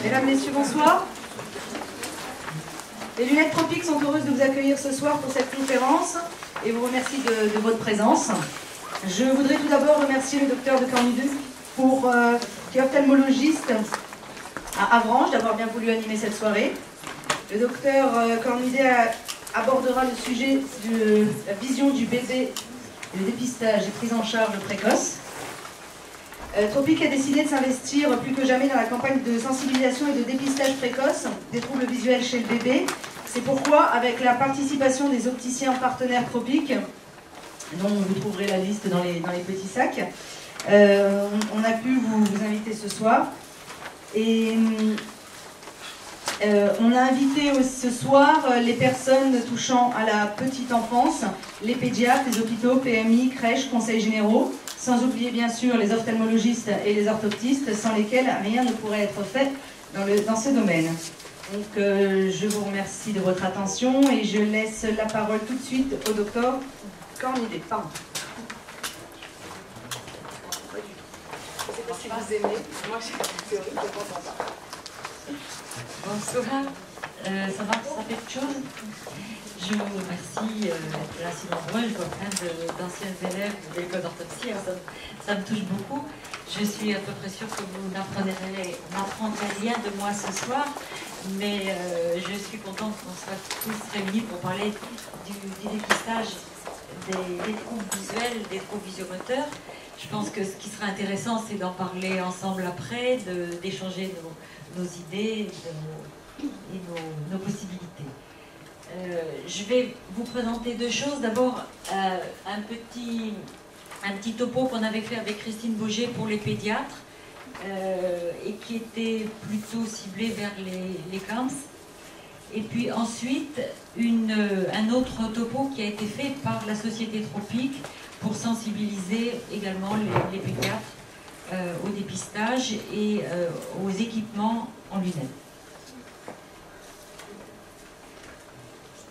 Mesdames, Messieurs, bonsoir. Les lunettes tropiques sont heureuses de vous accueillir ce soir pour cette conférence et vous remercie de votre présence. Je voudrais tout d'abord remercier le docteur de Cornudet qui est ophtalmologiste à Avranches d'avoir bien voulu animer cette soirée. Le docteur Cornudet abordera le sujet de la vision du bébé, le dépistage et prise en charge précoce. Tropique a décidé de s'investir plus que jamais dans la campagne de sensibilisation et de dépistage précoce des troubles visuels chez le bébé. C'est pourquoi, avec la participation des opticiens partenaires Tropique, dont vous trouverez la liste dans les petits sacs, on a pu vous inviter ce soir. Et on a invité ce soir les personnes touchant à la petite enfance, les pédiatres, les hôpitaux, PMI, crèches, conseils généraux, sans oublier bien sûr les ophtalmologistes et les orthoptistes, sans lesquels rien ne pourrait être fait dans ce domaine. Donc je vous remercie de votre attention et je laisse la parole tout de suite au docteur Cornudet. Pardon. Je ne sais pas si vous aimez, moi je pense pas. Bonsoir, ça fait quelque chose. Je vous remercie d'être là si nombreux. Je vois plein d'anciens élèves de l'école d'orthopsie, ça me touche beaucoup. Je suis à peu près sûre que vous n'apprendrez rien de moi ce soir, mais je suis contente qu'on soit tous réunis pour parler du dépistage des troubles visuels, des troubles visiomoteurs. Je pense que ce qui sera intéressant, c'est d'en parler ensemble après, d'échanger nos idées et nos possibilités. Je vais vous présenter deux choses. D'abord, un petit topo qu'on avait fait avec Christine Boger pour les pédiatres et qui était plutôt ciblé vers les CAMS. Et puis ensuite, un autre topo qui a été fait par la Société Tropique pour sensibiliser également les pédiatres au dépistage et aux équipements en lunettes.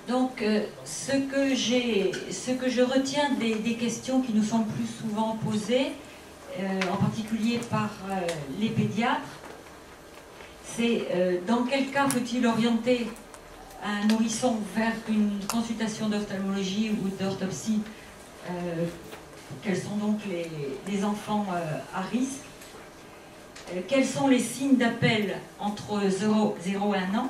Donc, ce que je retiens des questions qui nous sont plus souvent posées, en particulier par les pédiatres, c'est dans quel cas faut-il orienter un nourrisson vers une consultation d'ophtalmologie ou d'orthopsie? Quels sont donc les enfants à risque? Quels sont les signes d'appel entre 0 et 1 an?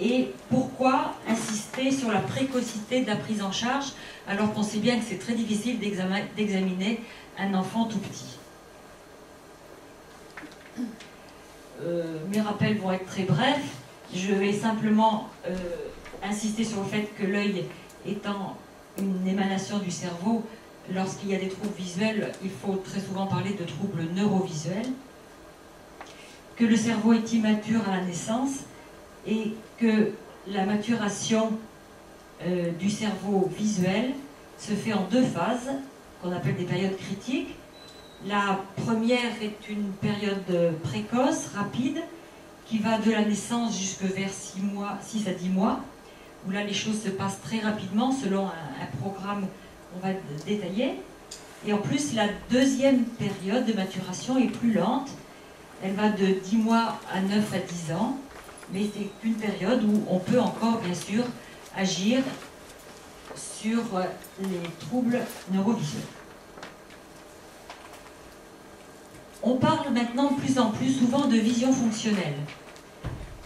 Et pourquoi insister sur la précocité de la prise en charge alors qu'on sait bien que c'est très difficile d'examiner un enfant tout petit? Mes rappels vont être très brefs. Je vais simplement insister sur le fait que l'œil étant une émanation du cerveau, lorsqu'il y a des troubles visuels, il faut très souvent parler de troubles neurovisuels, que le cerveau est immature à la naissance et que la maturation du cerveau visuel se fait en deux phases, qu'on appelle des périodes critiques. La première est une période précoce, rapide, qui va de la naissance jusque vers 6 à 10 mois, où là les choses se passent très rapidement selon un programme qu'on va détailler. Et en plus, la deuxième période de maturation est plus lente. Elle va de 10 mois à 9 à 10 ans, mais c'est une période où on peut encore, bien sûr, agir sur les troubles neurovisuels. On parle maintenant de plus en plus souvent de vision fonctionnelle.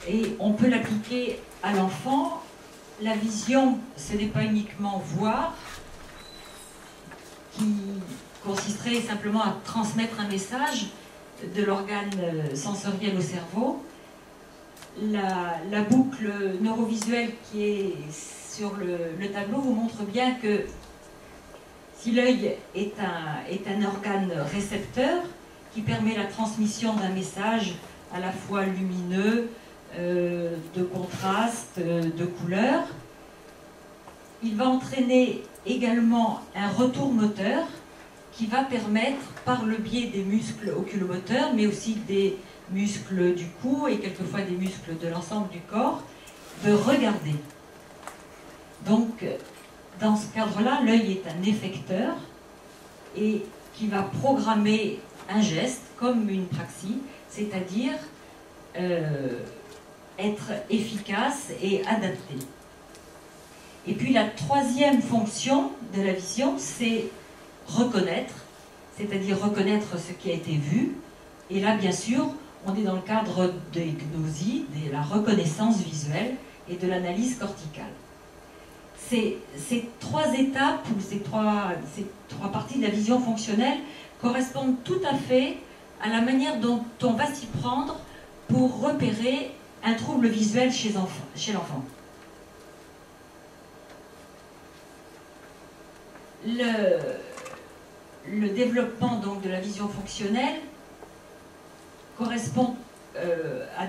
Et on peut l'appliquer à l'enfant. La vision, ce n'est pas uniquement voir, qui consisterait simplement à transmettre un message de l'organe sensoriel au cerveau. La boucle neurovisuelle qui est sur le tableau vous montre bien que si l'œil est un organe récepteur qui permet la transmission d'un message à la fois lumineux, de contraste, de couleur, il va entraîner également un retour moteur qui va permettre, par le biais des muscles oculomoteurs, mais aussi des muscles du cou et quelquefois des muscles de l'ensemble du corps, de regarder. Donc, dans ce cadre-là, l'œil est un effecteur et qui va programmer un geste comme une praxie, c'est-à-dire être efficace et adapté. Et puis la troisième fonction de la vision, c'est reconnaître, c'est-à-dire reconnaître ce qui a été vu. Et là, bien sûr, on est dans le cadre des gnosies, de la reconnaissance visuelle et de l'analyse corticale. Ces trois étapes, ou ces trois parties de la vision fonctionnelle correspondent tout à fait à la manière dont on va s'y prendre pour repérer un trouble visuel chez l'enfant. Le développement donc de la vision fonctionnelle correspond à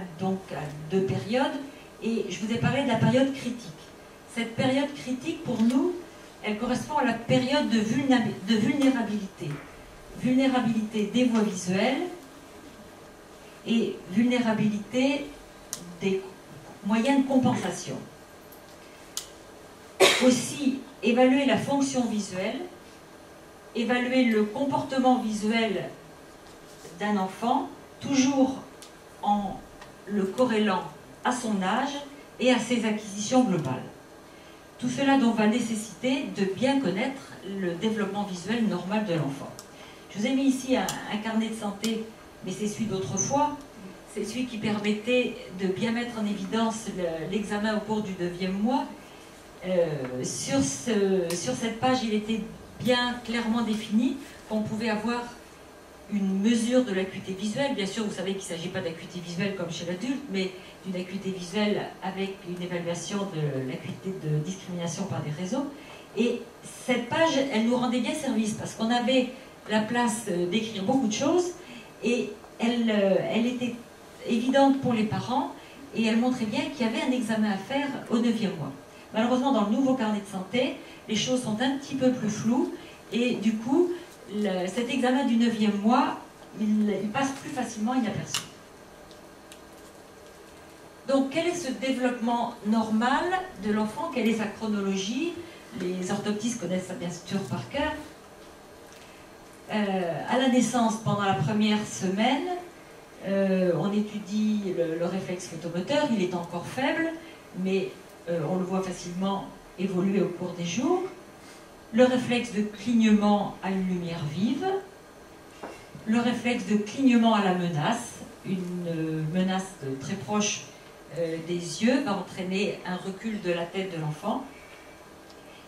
deux périodes, et je vous ai parlé de la période critique. Cette période critique, pour nous, elle correspond à la période de vulnérabilité. Vulnérabilité des voies visuelles et vulnérabilité des moyens de compensation. Aussi, évaluer la fonction visuelle, évaluer le comportement visuel d'un enfant, toujours en le corrélant à son âge et à ses acquisitions globales. Tout cela donc va nécessiter de bien connaître le développement visuel normal de l'enfant. Je vous ai mis ici un carnet de santé, mais c'est celui d'autrefois. C'est celui qui permettait de bien mettre en évidence l'examen au cours du 9e mois. Sur cette page, il était bien clairement défini qu'on pouvait avoir une mesure de l'acuité visuelle. Bien sûr, vous savez qu'il ne s'agit pas d'acuité visuelle comme chez l'adulte, mais d'une acuité visuelle avec une évaluation de l'acuité de discrimination par des réseaux. Et cette page, elle nous rendait bien service parce qu'on avait la place d'écrire beaucoup de choses et elle était évidente pour les parents et elle montrait bien qu'il y avait un examen à faire au 9e mois. Malheureusement, dans le nouveau carnet de santé, les choses sont un petit peu plus floues et du coup, cet examen du 9e mois, il passe plus facilement inaperçu. Donc, quel est ce développement normal de l'enfant? Quelle est sa chronologie? Les orthoptistes connaissent ça bien sûr par cœur. À la naissance, pendant la première semaine, on étudie le réflexe photomoteur. Il est encore faible, mais on le voit facilement évoluer au cours des jours. Le réflexe de clignement à une lumière vive, le réflexe de clignement à la menace, une menace très proche des yeux va entraîner un recul de la tête de l'enfant.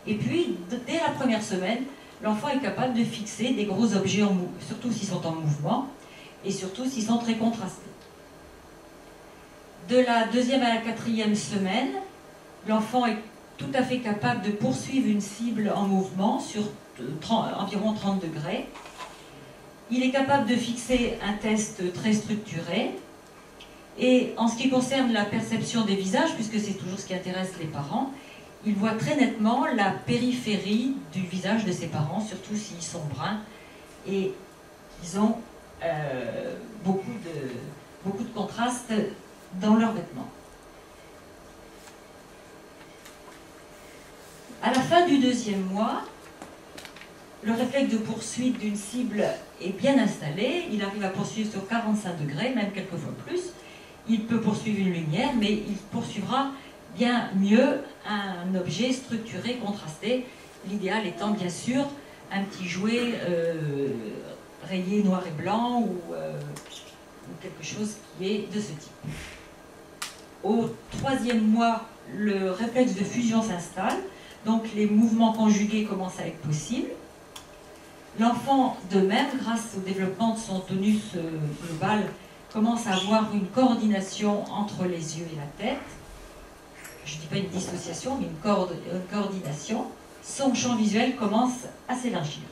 Et puis, dès la première semaine, l'enfant est capable de fixer des gros objets, surtout s'ils sont en mouvement, et surtout s'ils sont très contrastés. De la 2e à la 4e semaine, l'enfant est tout à fait capable de poursuivre une cible en mouvement sur environ 30 degrés. Il est capable de fixer un test très structuré. Et en ce qui concerne la perception des visages, puisque c'est toujours ce qui intéresse les parents, il voit très nettement la périphérie du visage de ses parents, surtout s'ils sont bruns. Et ils ont beaucoup de contraste dans leurs vêtements. À la fin du 2e mois, le réflexe de poursuite d'une cible est bien installé. Il arrive à poursuivre sur 45 degrés, même quelquefois plus. Il peut poursuivre une lumière, mais il poursuivra bien mieux un objet structuré, contrasté. L'idéal étant bien sûr un petit jouet rayé noir et blanc ou quelque chose qui est de ce type. Au 3e mois, le réflexe de fusion s'installe. Donc les mouvements conjugués commencent à être possibles. L'enfant, de même, grâce au développement de son tonus global, commence à avoir une coordination entre les yeux et la tête. Je ne dis pas une dissociation, mais une coordination. Son champ visuel commence à s'élargir.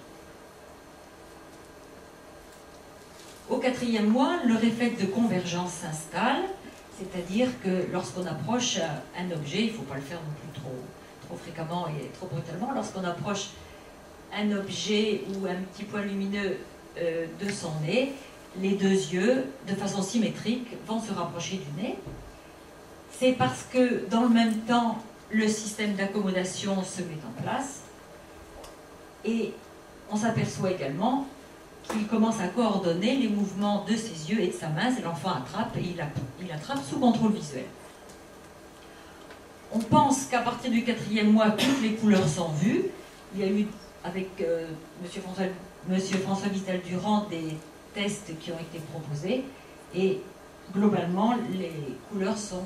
Au 4e mois, le réflexe de convergence s'installe, c'est-à-dire que lorsqu'on approche un objet, il ne faut pas le faire non plus trop fréquemment et trop brutalement, lorsqu'on approche un objet ou un petit point lumineux de son nez, les deux yeux, de façon symétrique, vont se rapprocher du nez. C'est parce que, dans le même temps, le système d'accommodation se met en place. Et on s'aperçoit également qu'il commence à coordonner les mouvements de ses yeux et de sa main. L'enfant attrape et il attrape sous contrôle visuel. On pense qu'à partir du 4e mois, toutes les couleurs sont vues. Il y a eu, avec Monsieur François Vital-Durand, des tests qui ont été proposés. Et globalement, les couleurs sont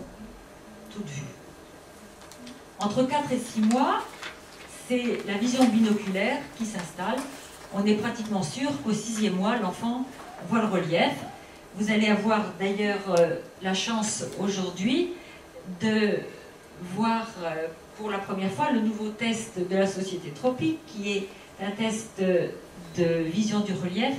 toutes vues. Entre 4 et 6 mois, c'est la vision binoculaire qui s'installe. On est pratiquement sûr qu'au 6e mois, l'enfant voit le relief. Vous allez avoir d'ailleurs la chance aujourd'hui de voir pour la première fois le nouveau test de la Société Tropique, qui est un test de vision du relief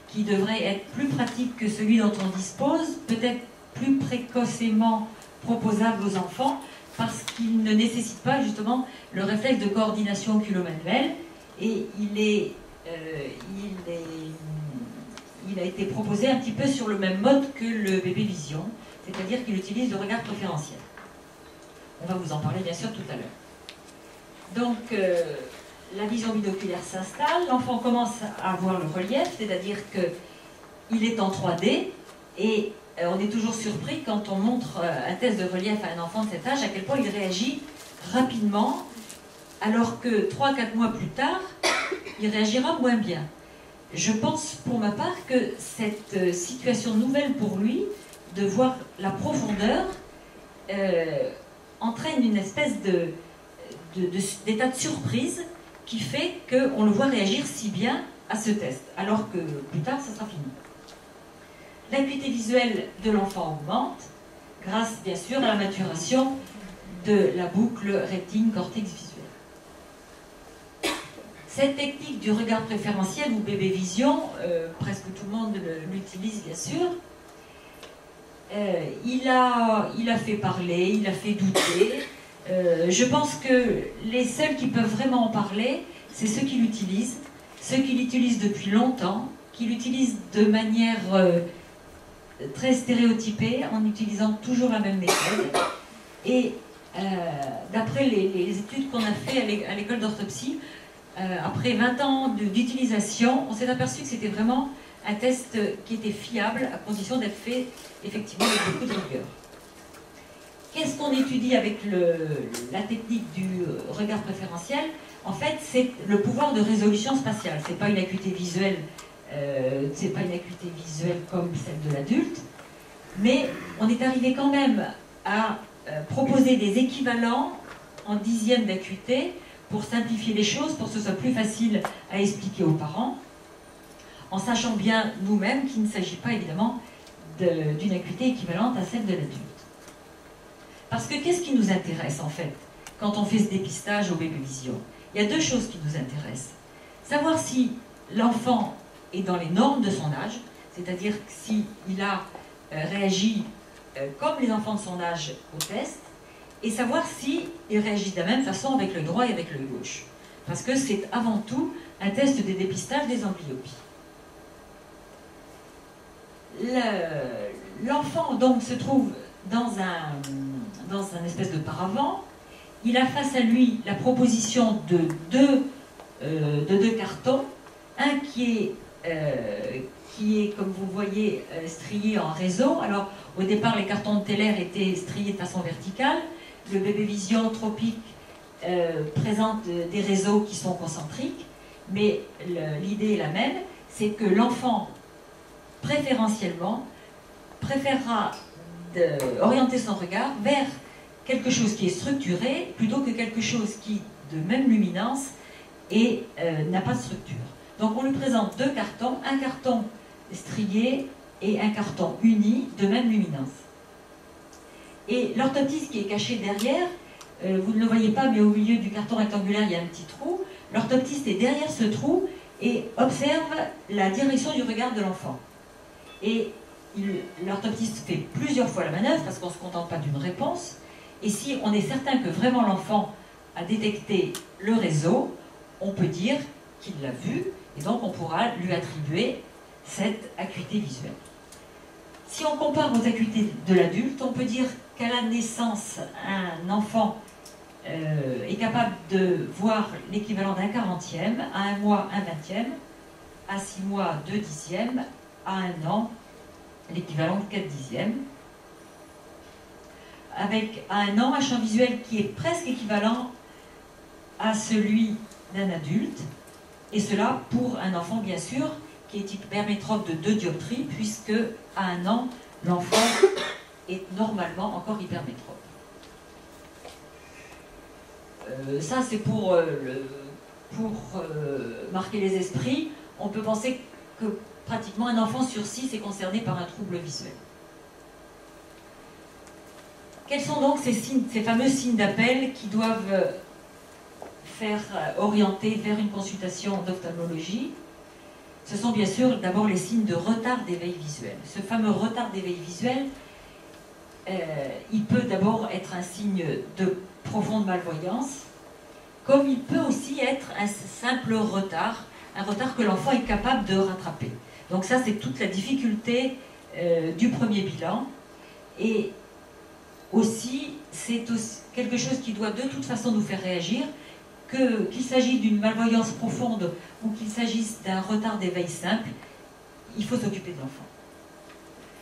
qui devrait être plus pratique que celui dont on dispose, peut-être plus précocement proposable aux enfants, parce qu'il ne nécessite pas justement le réflexe de coordination oculomanuelle, et il a été proposé un petit peu sur le même mode que le bébé vision, c'est-à-dire qu'il utilise le regard préférentiel. On va vous en parler bien sûr tout à l'heure. Donc la vision binoculaire s'installe, l'enfant commence à voir le relief, c'est-à-dire qu'il est en 3D, et on est toujours surpris quand on montre un test de relief à un enfant de cet âge, à quel point il réagit rapidement, alors que 3-4 mois plus tard, il réagira moins bien. Je pense pour ma part que cette situation nouvelle pour lui, de voir la profondeur, entraîne une espèce d'état de surprise qui fait qu'on le voit réagir si bien à ce test, alors que plus tard, ça sera fini. L'acuité visuelle de l'enfant augmente, grâce bien sûr à la maturation de la boucle rétine-cortex visuel. Cette technique du regard préférentiel ou bébé vision, presque tout le monde l'utilise bien sûr. Il a fait parler, il a fait douter. Je pense que les seuls qui peuvent vraiment en parler, c'est ceux qui l'utilisent depuis longtemps, qui l'utilisent de manière très stéréotypée, en utilisant toujours la même méthode. Et d'après les études qu'on a fait à l'école d'orthopsie, après 20 ans d'utilisation, on s'est aperçu que c'était vraiment un test qui était fiable à condition d'être fait effectivement avec beaucoup de rigueur. Qu'est-ce qu'on étudie avec la technique du regard préférentiel? En fait, c'est le pouvoir de résolution spatiale. C'est pas une acuité visuelle, comme celle de l'adulte, mais on est arrivé quand même à proposer des équivalents en 10e d'acuité pour simplifier les choses, pour que ce soit plus facile à expliquer aux parents, en sachant bien nous-mêmes qu'il ne s'agit pas évidemment d'une acuité équivalente à celle de l'adulte. Parce que qu'est-ce qui nous intéresse en fait quand on fait ce dépistage au bébé vision? Il y a deux choses qui nous intéressent. Savoir si l'enfant est dans les normes de son âge, c'est-à-dire s'il a réagi comme les enfants de son âge au test, et savoir s'il réagit de la même façon avec l'œil droit et avec l'œil gauche. Parce que c'est avant tout un test de dépistage des amblyopies. L'enfant donc se trouve dans un espèce de paravent. Il a face à lui la proposition de deux cartons. Un qui est, comme vous voyez, strié en réseau. Alors, au départ, les cartons de Teller étaient striés de façon verticale. Le bébé vision tropique présente des réseaux qui sont concentriques. Mais l'idée est la même, c'est que l'enfant, préférentiellement, préférera orienter son regard vers quelque chose qui est structuré plutôt que quelque chose qui, de même luminance, n'a pas de structure. Donc on lui présente deux cartons, un carton strié et un carton uni de même luminance. Et l'orthoptiste qui est caché derrière, vous ne le voyez pas, mais au milieu du carton rectangulaire, il y a un petit trou. L'orthoptiste est derrière ce trou et observe la direction du regard de l'enfant. Et l'orthoptiste fait plusieurs fois la manœuvre parce qu'on ne se contente pas d'une réponse. Et si on est certain que vraiment l'enfant a détecté le réseau, on peut dire qu'il l'a vu et donc on pourra lui attribuer cette acuité visuelle. Si on compare aux acuités de l'adulte, on peut dire qu'à la naissance, un enfant est capable de voir l'équivalent d'un 40e, à un mois, un 20e, à 6 mois 2 dixièmes, à 1 an l'équivalent de 4 dixièmes. Avec à 1 an un champ visuel qui est presque équivalent à celui d'un adulte, et cela pour un enfant bien sûr qui est hypermétrope de 2 dioptries, puisque à 1 an l'enfant est normalement encore hypermétrope. Ça c'est pour marquer les esprits. On peut penser que pratiquement un enfant sur 6 est concerné par un trouble visuel. Quels sont donc ces signes, ces fameux signes d'appel qui doivent faire orienter vers une consultation d'ophtalmologie? Ce sont bien sûr d'abord les signes de retard d'éveil visuel. Ce fameux retard d'éveil visuel, il peut d'abord être un signe de profonde malvoyance, comme il peut aussi être un simple retard, un retard que l'enfant est capable de rattraper. Donc ça, c'est toute la difficulté du premier bilan. Et aussi, c'est quelque chose qui doit de toute façon nous faire réagir, qu'il s'agisse d'une malvoyance profonde ou qu'il s'agisse d'un retard d'éveil simple, il faut s'occuper de l'enfant.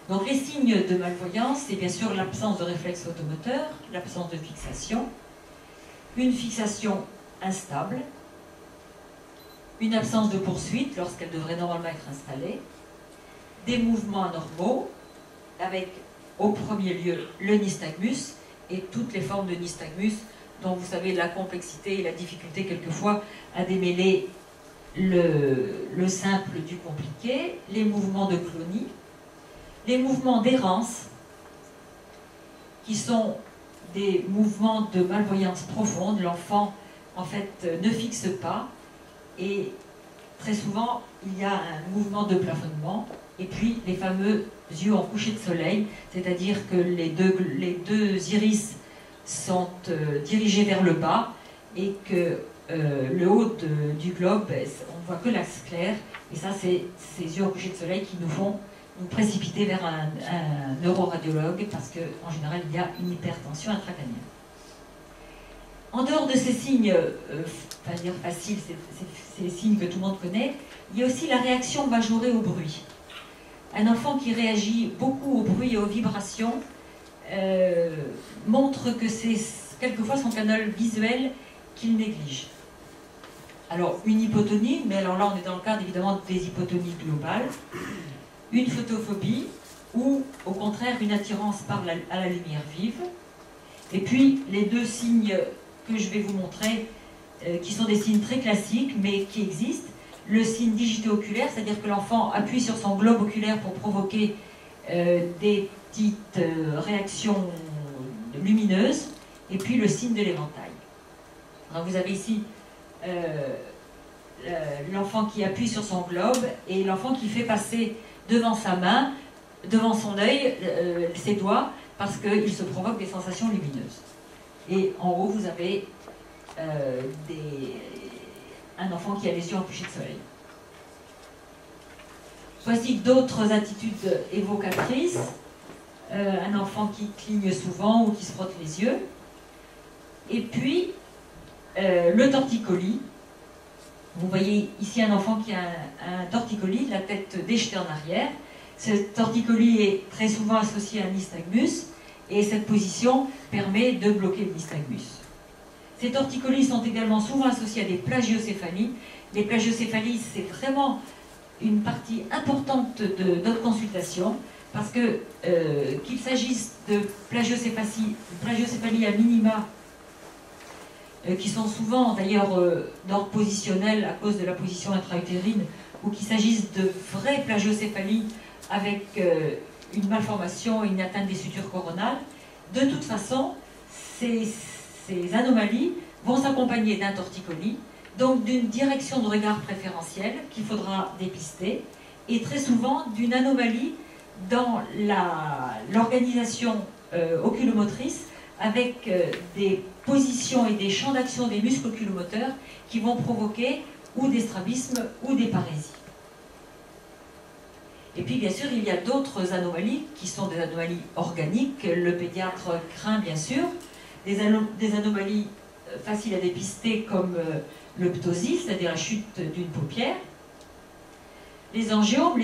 Donc les signes de malvoyance, c'est bien sûr l'absence de réflexe automoteur, l'absence de fixation, une fixation instable, une absence de poursuite lorsqu'elle devrait normalement être installée, des mouvements anormaux, avec au premier lieu le nystagmus et toutes les formes de nystagmus dont vous savez la complexité et la difficulté quelquefois à démêler le simple du compliqué, les mouvements de clonie, les mouvements d'errance, qui sont des mouvements de malvoyance profonde. L'enfant, en fait, ne fixe pas, et très souvent, il y a un mouvement de plafonnement, et puis les fameux yeux en coucher de soleil, c'est-à-dire que les deux iris sont dirigés vers le bas, et que le haut du globe, on ne voit que l'axe clair, et ça, c'est ces yeux en coucher de soleil qui nous font nous précipiter vers un neuroradiologue, parce qu'en général, il y a une hypertension intracrânienne. En dehors de ces signes, pas dire faciles, c'est les signes que tout le monde connaît, il y a aussi la réaction majorée au bruit. Un enfant qui réagit beaucoup au bruit et aux vibrations montre que c'est quelquefois son canal visuel qu'il néglige. Alors, une hypotonie, mais alors là on est dans le cadre évidemment des hypotonies globales, une photophobie, ou au contraire une attirance à la lumière vive. Et puis les deux signes que je vais vous montrer, qui sont des signes très classiques mais qui existent, le signe digito-oculaire, c'est-à-dire que l'enfant appuie sur son globe oculaire pour provoquer des petites réactions lumineuses, et puis le signe de l'éventail. Alors vous avez ici l'enfant qui appuie sur son globe et l'enfant qui fait passer devant sa main, devant son œil, ses doigts, parce qu'il se provoque des sensations lumineuses. Et en haut, vous avez un enfant qui a les yeux en coucher de soleil. Voici d'autres attitudes évocatrices. Un enfant qui cligne souvent ou qui se frotte les yeux. Et puis, le torticolis. Vous voyez ici un enfant qui a un torticolis, la tête déjetée en arrière. Ce torticolis est très souvent associé à un nystagmus, et cette position permet de bloquer le nystagmus. Ces torticolis sont également souvent associés à des plagiocéphalies. Les plagiocéphalies, c'est vraiment une partie importante de notre consultation, parce que qu'il s'agisse de plagiocéphalie à minima, qui sont souvent d'ailleurs d'ordre positionnel à cause de la position intra-utérine, ou qu'il s'agisse de vraies plagiocéphalies avec une malformation et une atteinte des sutures coronales, de toute façon, ces anomalies vont s'accompagner d'un torticolis, donc d'une direction de regard préférentielle qu'il faudra dépister, et très souvent d'une anomalie dans l'organisation oculomotrice, avec des positions et des champs d'action des muscles oculomoteurs qui vont provoquer ou des strabismes ou des parésies. Et puis bien sûr, il y a d'autres anomalies qui sont des anomalies organiques. Le pédiatre craint bien sûr des anomalies faciles à dépister comme le ptosis, c'est-à-dire la chute d'une paupière. Les angiomes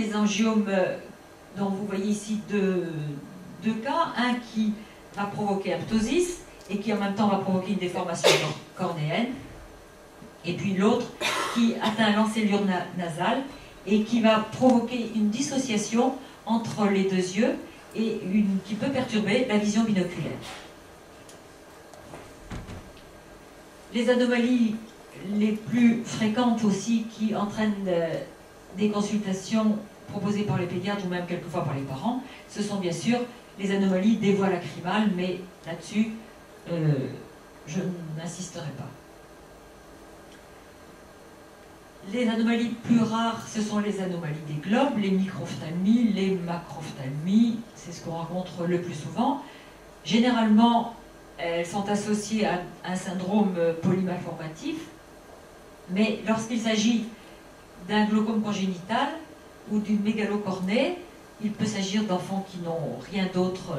dont vous voyez ici deux cas, un qui va provoquer un ptosis et qui en même temps va provoquer une déformation cornéenne, et puis l'autre qui atteint l'encelure nasale et qui va provoquer une dissociation entre les deux yeux et qui peut perturber la vision binoculaire. Les anomalies les plus fréquentes aussi qui entraînent des consultations proposées par les pédiatres ou même quelquefois par les parents, ce sont bien sûr les anomalies des voies lacrymales, mais là-dessus, je n'insisterai pas. Les anomalies plus rares, ce sont les anomalies des globes, les microphthalmies, les macrophthalmies, c'est ce qu'on rencontre le plus souvent. Généralement, elles sont associées à un syndrome polymalformatif, mais lorsqu'il s'agit d'un glaucome congénital ou d'une mégalocornée, il peut s'agir d'enfants qui n'ont rien d'autre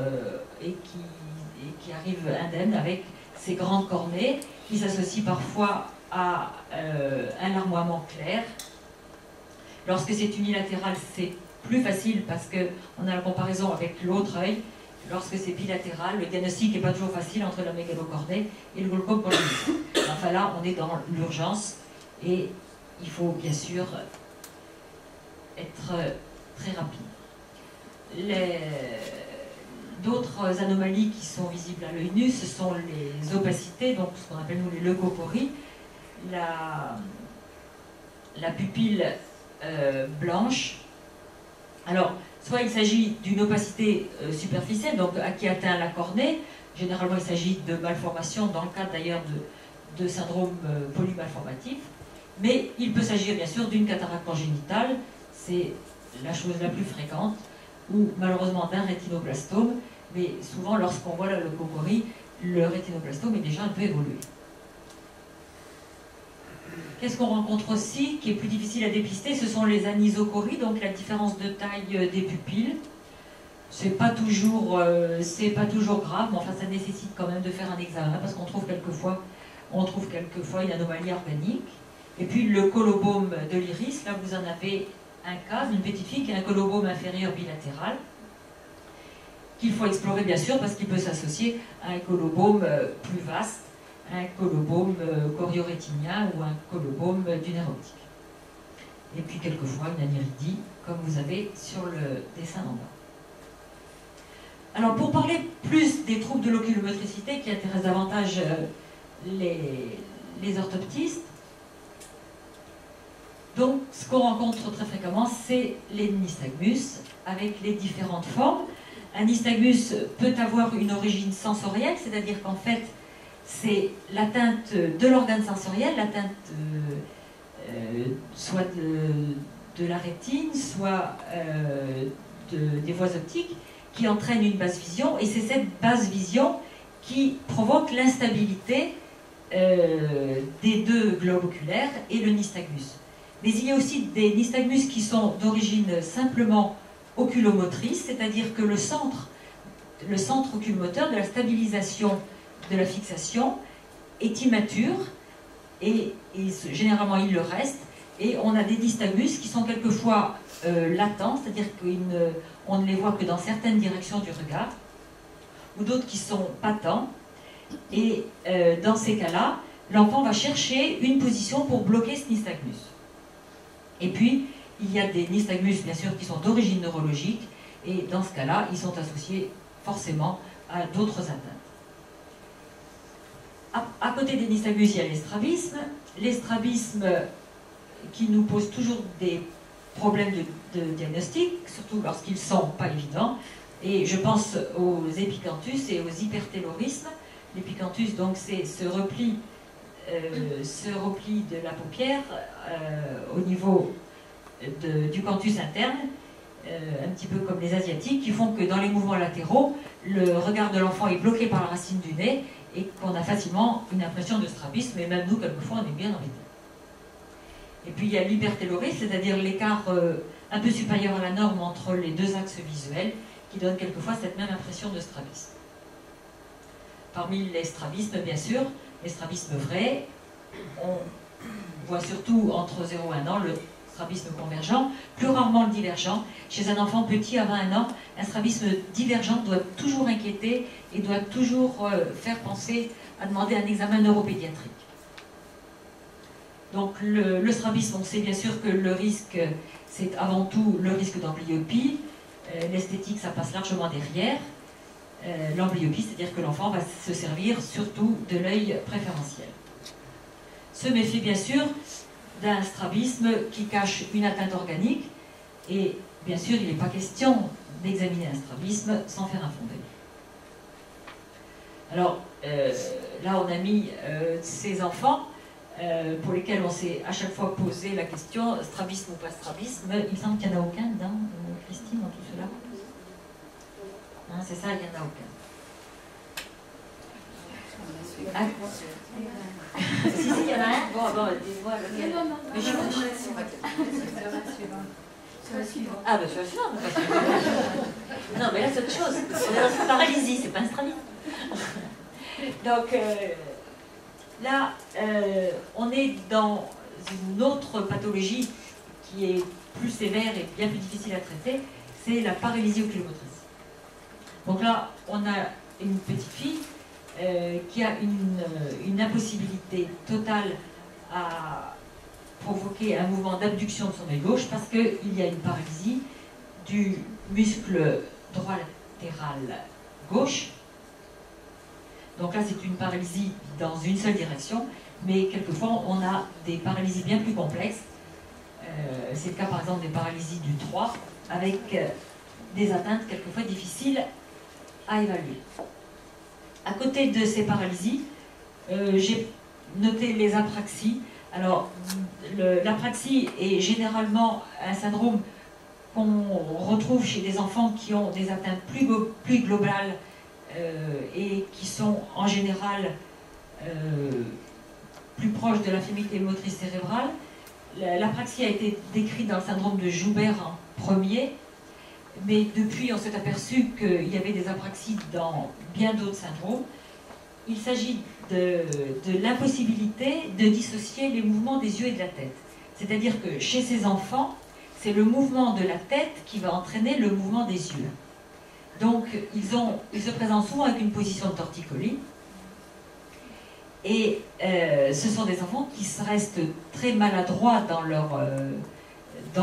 et qui arrivent indemnes avec ces grandes cornées, qui s'associent parfois à un larmoiement clair. Lorsque c'est unilatéral, c'est plus facile parce qu'on a la comparaison avec l'autre œil. Lorsque c'est bilatéral, le diagnostic n'est pas toujours facile entre la mégalocornée et le glaucome congénital. Enfin là, on est dans l'urgence et il faut bien sûr être très rapide. D'autres anomalies qui sont visibles à l'œil nu, ce sont les opacités, donc ce qu'on appelle nous les leucopories, la pupille blanche. Alors, soit il s'agit d'une opacité superficielle, donc qui atteint la cornée. Généralement, il s'agit de malformations, dans le cas d'ailleurs de syndrome polymalformatif. Mais il peut s'agir bien sûr d'une cataracte congénitale, c'est la chose la plus fréquente, ou malheureusement d'un rétinoblastome, mais souvent lorsqu'on voit la leucoporie, le rétinoblastome est déjà un peu évolué. Qu'est-ce qu'on rencontre aussi, qui est plus difficile à dépister, ce sont les anisocories, donc la différence de taille des pupilles. C'est pas toujours grave, mais enfin ça nécessite quand même de faire un examen, parce qu'on trouve quelquefois une anomalie organique. Et puis le colobome de l'iris, là vous en avez un cas d'une petite fille qui a un colobome inférieur bilatéral, qu'il faut explorer bien sûr, parce qu'il peut s'associer à un colobome plus vaste, un colobome choriorétinien ou un colobome du nerf optique. Et puis quelquefois une aniridie, comme vous avez sur le dessin en bas. Alors pour parler plus des troubles de l'oculomotricité qui intéressent davantage les orthoptistes, donc ce qu'on rencontre très fréquemment, c'est les nystagmus avec les différentes formes. Un nystagmus peut avoir une origine sensorielle, c'est-à-dire qu'en fait, c'est l'atteinte de l'organe sensoriel, l'atteinte soit de la rétine, soit des voies optiques, qui entraîne une basse vision, et c'est cette basse vision qui provoque l'instabilité des deux globes oculaires et le nystagmus. Mais il y a aussi des nystagmus qui sont d'origine simplement oculomotrice, c'est-à-dire que le centre oculomoteur de la stabilisation de la fixation est immature et généralement il le reste, et on a des nystagmus qui sont quelquefois latents, c'est-à-dire qu'on ne les voit que dans certaines directions du regard, ou d'autres qui sont patents, et dans ces cas-là, l'enfant va chercher une position pour bloquer ce nystagmus. Et puis, il y a des nystagmus, bien sûr, qui sont d'origine neurologique, et dans ce cas-là, ils sont associés forcément à d'autres atteintes. À côté des nystagmus, il y a l'estrabisme. L'estrabisme qui nous pose toujours des problèmes de diagnostic, surtout lorsqu'ils ne sont pas évidents. Et je pense aux épicanthus et aux hypertellorismes. L'épicanthus, donc, c'est ce repli de la paupière au niveau du canthus interne, un petit peu comme les asiatiques, qui font que dans les mouvements latéraux, le regard de l'enfant est bloqué par la racine du nez et qu'on a facilement une impression de strabisme, et même nous, quelquefois, on est bien embêtés. Et puis il y a l'hypertellorisme, c'est-à-dire l'écart un peu supérieur à la norme entre les deux axes visuels, qui donne quelquefois cette même impression de strabisme. Parmi les strabismes, bien sûr, les strabismes vrais, on voit surtout entre 0 et 1 an strabisme convergent, plus rarement le divergent. Chez un enfant petit avant 1 an, un strabisme divergent doit toujours inquiéter et doit toujours faire penser à demander un examen neuropédiatrique. Donc le strabisme, on sait bien sûr que le risque, c'est avant tout le risque d'amblyopie. L'esthétique, ça passe largement derrière. L'amblyopie, c'est-à-dire que l'enfant va se servir surtout de l'œil préférentiel. Se méfie bien sûr d'un strabisme qui cache une atteinte organique, et bien sûr il n'est pas question d'examiner un strabisme sans faire un fondé. Alors là on a mis ces enfants pour lesquels on s'est à chaque fois posé la question strabisme ou pas strabisme. Il me semble qu'il n'y en a aucun dedans, Christine, dans tout cela. Hein, c'est ça, il n'y en a aucun. Ah. Si, il y en a un. Bon, dis-moi. Mais je Ah, ben, je suis là. Non, mais là, c'est autre chose. On est dans une paralysie, c'est pas un strabisme. Donc, là, on est dans une autre pathologie qui est plus sévère et bien plus difficile à traiter, c'est la paralysie oculomotrice. Donc là, on a une petite fille qui a une impossibilité totale à provoquer un mouvement d'abduction de son œil gauche parce qu'il y a une paralysie du muscle droit latéral gauche. Donc là, c'est une paralysie dans une seule direction, mais quelquefois, on a des paralysies bien plus complexes. C'est le cas, par exemple, des paralysies du 3, avec des atteintes quelquefois difficiles à évaluer. À côté de ces paralysies, j'ai noté les apraxies. Alors, l'apraxie est généralement un syndrome qu'on retrouve chez des enfants qui ont des atteintes plus globales et qui sont en général plus proches de l'infirmité motrice cérébrale. L'apraxie a été décrite dans le syndrome de Joubert en premier, mais depuis on s'est aperçu qu'il y avait des apraxies dans bien d'autres syndromes. Il s'agit de l'impossibilité de dissocier les mouvements des yeux et de la tête. C'est-à-dire que chez ces enfants, c'est le mouvement de la tête qui va entraîner le mouvement des yeux. Donc ils se présentent souvent avec une position de torticolis. Et ce sont des enfants qui restent très maladroits dans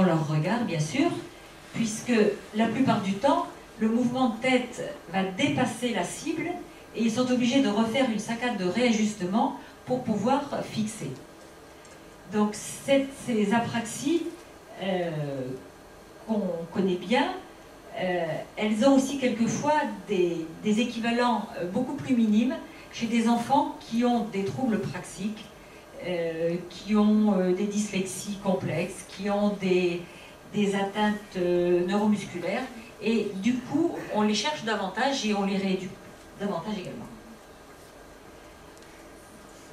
leur regard, bien sûr, puisque la plupart du temps, le mouvement de tête va dépasser la cible et ils sont obligés de refaire une saccade de réajustement pour pouvoir fixer. Donc ces apraxies qu'on connaît bien, elles ont aussi quelquefois des équivalents beaucoup plus minimes chez des enfants qui ont des troubles praxiques, qui ont des dyslexies complexes, qui ont des atteintes neuromusculaires, et du coup, on les cherche davantage et on les rééduque davantage également.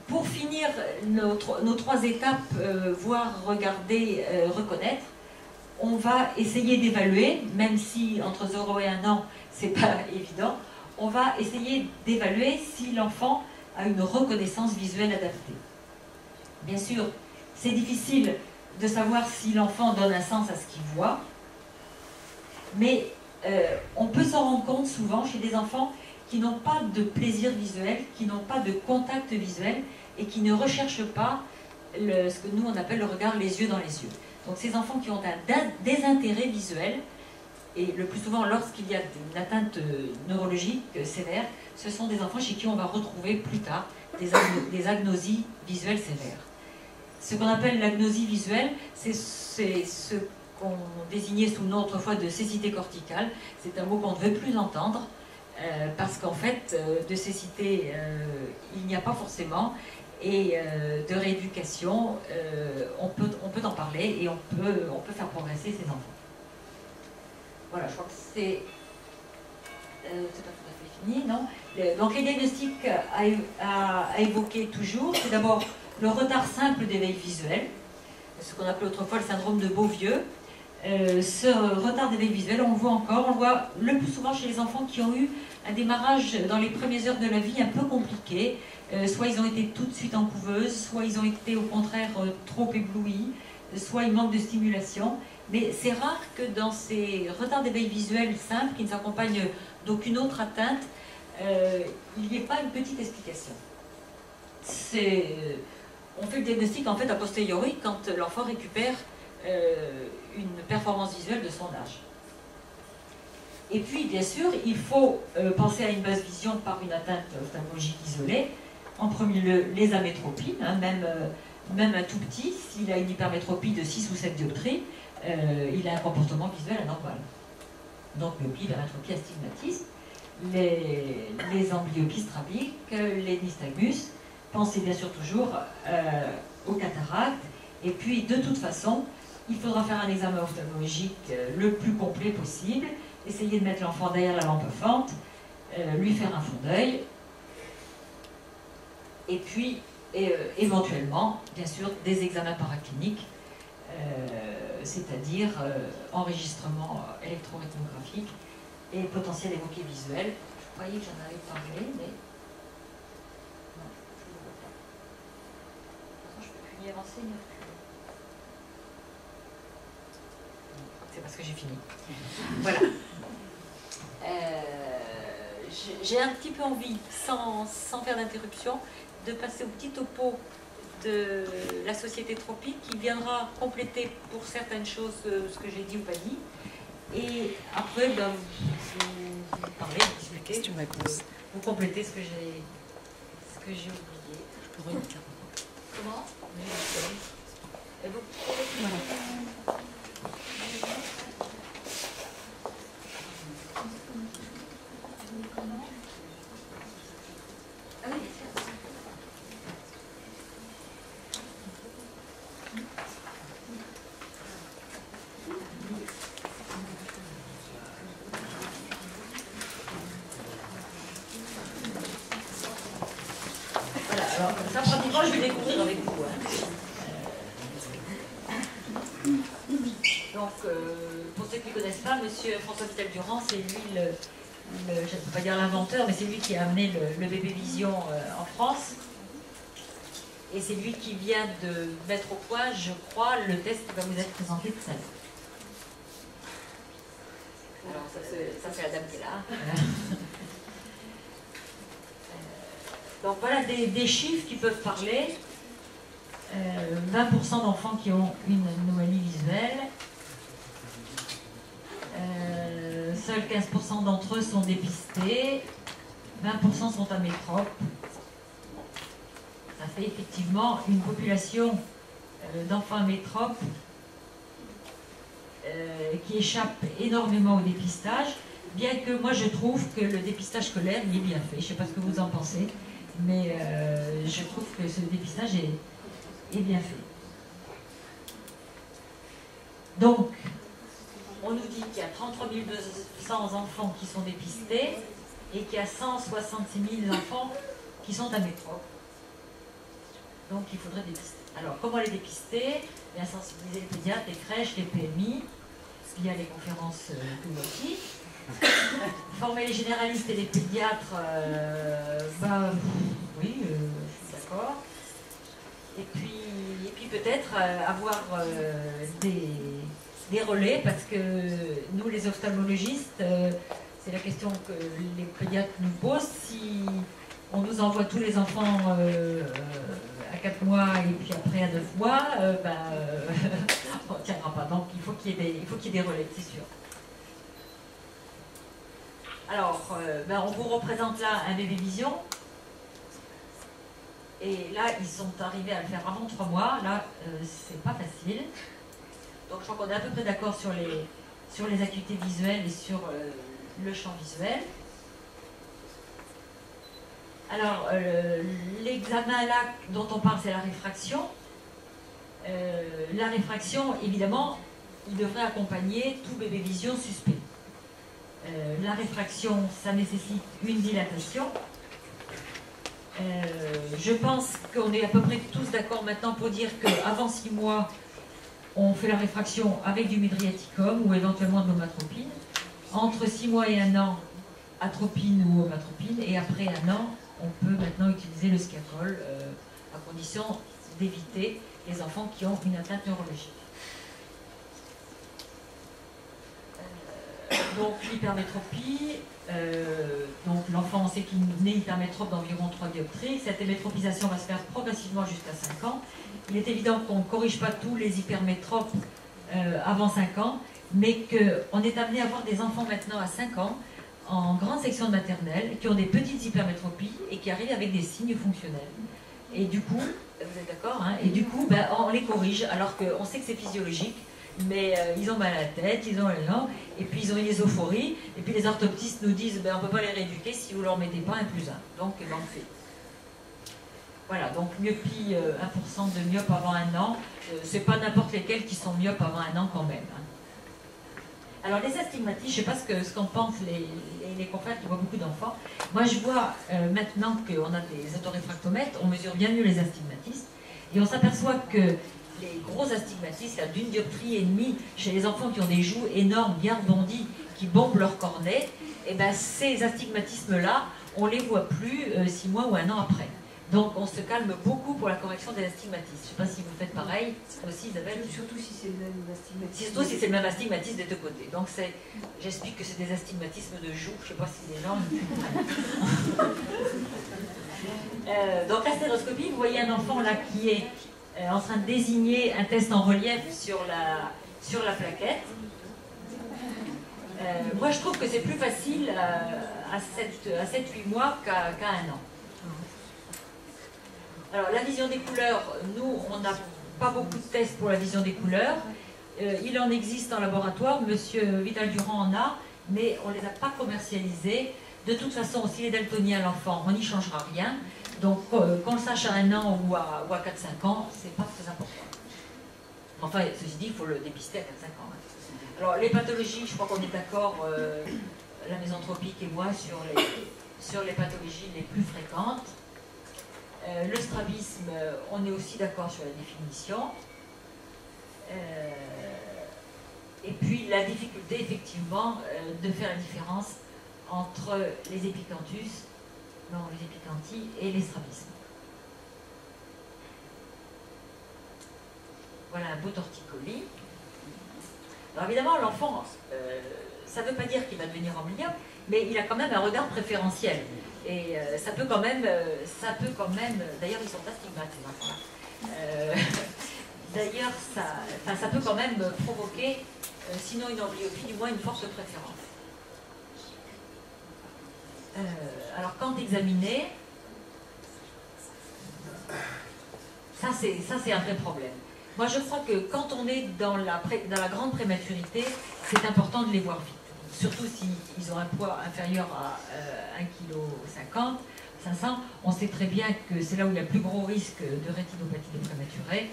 Pour finir nos 3 étapes, voir, regarder, reconnaître, on va essayer d'évaluer, même si entre 0 et 1 an, c'est pas évident, on va essayer d'évaluer si l'enfant a une reconnaissance visuelle adaptée. Bien sûr, c'est difficile de savoir si l'enfant donne un sens à ce qu'il voit, mais on peut s'en rendre compte souvent chez des enfants qui n'ont pas de plaisir visuel, qui n'ont pas de contact visuel et qui ne recherchent pas ce que nous on appelle le regard les yeux dans les yeux. Donc ces enfants qui ont un désintérêt visuel, et le plus souvent lorsqu'il y a une atteinte neurologique sévère, ce sont des enfants chez qui on va retrouver plus tard des agnosies visuelles sévères. Ce qu'on appelle l'agnosie visuelle, c'est ce qu'on désignait sous le nom autrefois de cécité corticale. C'est un mot qu'on ne veut plus entendre, parce qu'en fait, de cécité, il n'y a pas forcément, et de rééducation, on peut en parler et on peut faire progresser ces enfants. Voilà, je crois que c'est pas tout à fait fini, non? Donc les diagnostics à évoquer toujours, c'est d'abord le retard simple d'éveil visuel, ce qu'on appelait autrefois le syndrome de Beauvieux. Ce retard d'éveil visuel, on le voit encore, on le voit le plus souvent chez les enfants qui ont eu un démarrage dans les premières heures de la vie un peu compliqué. Soit ils ont été tout de suite en couveuse, soit ils ont été au contraire trop éblouis, soit il manque de stimulation. Mais c'est rare que dans ces retards d'éveil visuel simples, qui ne s'accompagnent d'aucune autre atteinte, il n'y ait pas une petite explication. On fait le diagnostic en fait a posteriori quand l'enfant récupère une performance visuelle de son âge. Et puis, bien sûr, il faut penser à une basse vision par une atteinte ophtalmologique isolée. En premier lieu, les amétropies, hein, même un tout petit, s'il a une hypermétropie de 6 ou 7 dioptries, il a un comportement visuel anormal. Donc, myopie, hypermétropie, astigmatisme, les amblyopies strabiques, les nystagmus. Pensez bien sûr toujours aux cataractes. Et puis, de toute façon, il faudra faire un examen ophtalmologique le plus complet possible. Essayer de mettre l'enfant derrière la lampe fente, lui faire un fond d'œil, et puis éventuellement, bien sûr, des examens paracliniques, c'est-à-dire enregistrement électrorétinographique et potentiel évoqué visuel. Je croyais que j'en avais parlé, mais non, je ne le vois pas. De toute façon, je ne peux plus y avancer. C'est parce que j'ai fini. Voilà. J'ai un petit peu envie, sans faire d'interruption, de passer au petit topo de la société tropique qui viendra compléter pour certaines choses ce que j'ai dit ou pas dit. Et après, ben, vous parlez, vous discutez, vous complétez ce que j'ai oublié. Je pourrais mettre là. Comment? Et vous voilà. Alors, ça, pratiquement, je vais découvrir avec vous. Donc, pour ceux qui ne connaissent pas, monsieur François Vital-Durand, c'est lui, je ne peux pas dire l'inventeur, mais c'est lui qui a amené le bébé vision en France. Et c'est lui qui vient de mettre au point, je crois, le test qui va vous être présenté tout à l'heure. Alors, ça c'est la dame qui est là. Donc voilà des chiffres qui peuvent parler. 20% d'enfants qui ont une anomalie visuelle. Seuls 15% d'entre eux sont dépistés. 20% sont amétropes. Ça fait effectivement une population d'enfants amétropes qui échappe énormément au dépistage, bien que moi je trouve que le dépistage scolaire il est bien fait. Je ne sais pas ce que vous en pensez, mais je trouve que ce dépistage est bien fait. Donc, on nous dit qu'il y a 33 200 enfants qui sont dépistés et qu'il y a 166 000 enfants qui sont amétropes. Donc il faudrait dépister. Alors comment les dépister? Bien sensibiliser les pédiatres, les crèches, les PMI, via les conférences PMI. Former les généralistes et les pédiatres, oui, je suis d'accord. Et puis peut-être avoir des relais, parce que nous les ophtalmologistes, c'est la question que les pédiatres nous posent, si on nous envoie tous les enfants à 4 mois et puis après à 9 mois, on ne tiendra pas. Donc il faut qu'il y ait des relais, c'est sûr. Alors, on vous représente là un bébé vision. Et là, ils sont arrivés à le faire avant 3 mois. Là, c'est pas facile. Donc je crois qu'on est à peu près d'accord sur les acuités visuelles et sur le champ visuel. Alors, l'examen là dont on parle, c'est la réfraction. La réfraction, évidemment, il devrait accompagner tout bébé vision suspect. La réfraction, ça nécessite une dilatation. Je pense qu'on est à peu près tous d'accord maintenant pour dire qu'avant 6 mois, on fait la réfraction avec du midriaticum ou éventuellement de l'omatropine. Entre 6 mois et 1 an, atropine ou omatropine. Et après 1 an, on peut maintenant utiliser le sciacol à condition d'éviter les enfants qui ont une atteinte neurologique. Donc l'hypermétropie, donc l'enfant, on sait qu'il naît hypermétrope d'environ 3 dioptries. Cette hémétropisation va se faire progressivement jusqu'à 5 ans. Il est évident qu'on ne corrige pas tous les hypermétropes avant 5 ans, mais qu'on est amené à avoir des enfants maintenant à 5 ans, en grande section de maternelle, qui ont des petites hypermétropies et qui arrivent avec des signes fonctionnels. Et du coup, vous êtes d'accord, hein, et du coup, ben, on les corrige, alors qu'on sait que c'est physiologique, mais ils ont mal à la tête, ils ont les dents, et puis ils ont une ésophorie, et puis les orthoptistes nous disent, ben, on ne peut pas les rééduquer si vous ne leur mettez pas 1+1. Donc, ben, on le fait. Voilà, donc myopie, 1% de myopes avant 1 an, c'est pas n'importe lesquels qui sont myopes avant 1 an quand même. Hein. Alors les astigmatismes, je ne sais pas ce qu'en pensent les confrères qui voient beaucoup d'enfants. Moi je vois maintenant qu'on a des autoréfractomètres, on mesure bien mieux les astigmatismes, et on s'aperçoit que les gros astigmatismes, d'1 dioptrie et demie, chez les enfants qui ont des joues énormes, bien rebondies, qui bombent leur cornet, et ben ces astigmatismes-là, on ne les voit plus 6 mois ou 1 an après. Donc on se calme beaucoup pour la correction des astigmatismes. Je ne sais pas si vous faites pareil, aussi Isabelle. Surtout si c'est le même astigmatisme. Surtout si c'est le même astigmatisme des deux côtés. Donc j'explique que c'est des astigmatismes de joue, je ne sais pas si les gens... donc la stéroscopie, vous voyez un enfant là qui est en train de désigner un test en relief sur la plaquette. Moi je trouve que c'est plus facile à 7-8 mois qu'à 1 an. Alors, la vision des couleurs, nous, on n'a pas beaucoup de tests pour la vision des couleurs. Il en existe en laboratoire, Monsieur Vidal-Durand en a, mais on ne les a pas commercialisés. De toute façon, s'il est daltonien l'enfant, on n'y changera rien. Donc, qu'on le sache à 1 an ou à 4-5 ans, c'est pas très important. Enfin, ceci dit, il faut le dépister à 4-5 ans. Hein. Alors, les pathologies, je crois qu'on est d'accord, la mésanthropique et moi, sur les pathologies les plus fréquentes. Le strabisme, on est aussi d'accord sur la définition. Et puis la difficulté, effectivement, de faire la différence entre les épicanthus, non, les épicanthie et les strabismes. Voilà un beau torticolis. Alors évidemment, l'enfant, ça ne veut pas dire qu'il va devenir amblyophe, mais il a quand même un regard préférentiel. Et ça peut quand même, d'ailleurs ils sont astigmates ces enfants-là. D'ailleurs ça peut quand même provoquer, sinon une amblyopie, du moins une forte préférence. Alors quand examiner, ça c'est un vrai problème. Moi je crois que quand on est dans la grande prématurité, c'est important de les voir vite. Surtout s'ils ont un poids inférieur à 1,50 kg, 500, on sait très bien que c'est là où il y a le plus gros risque de rétinopathie des prématurés.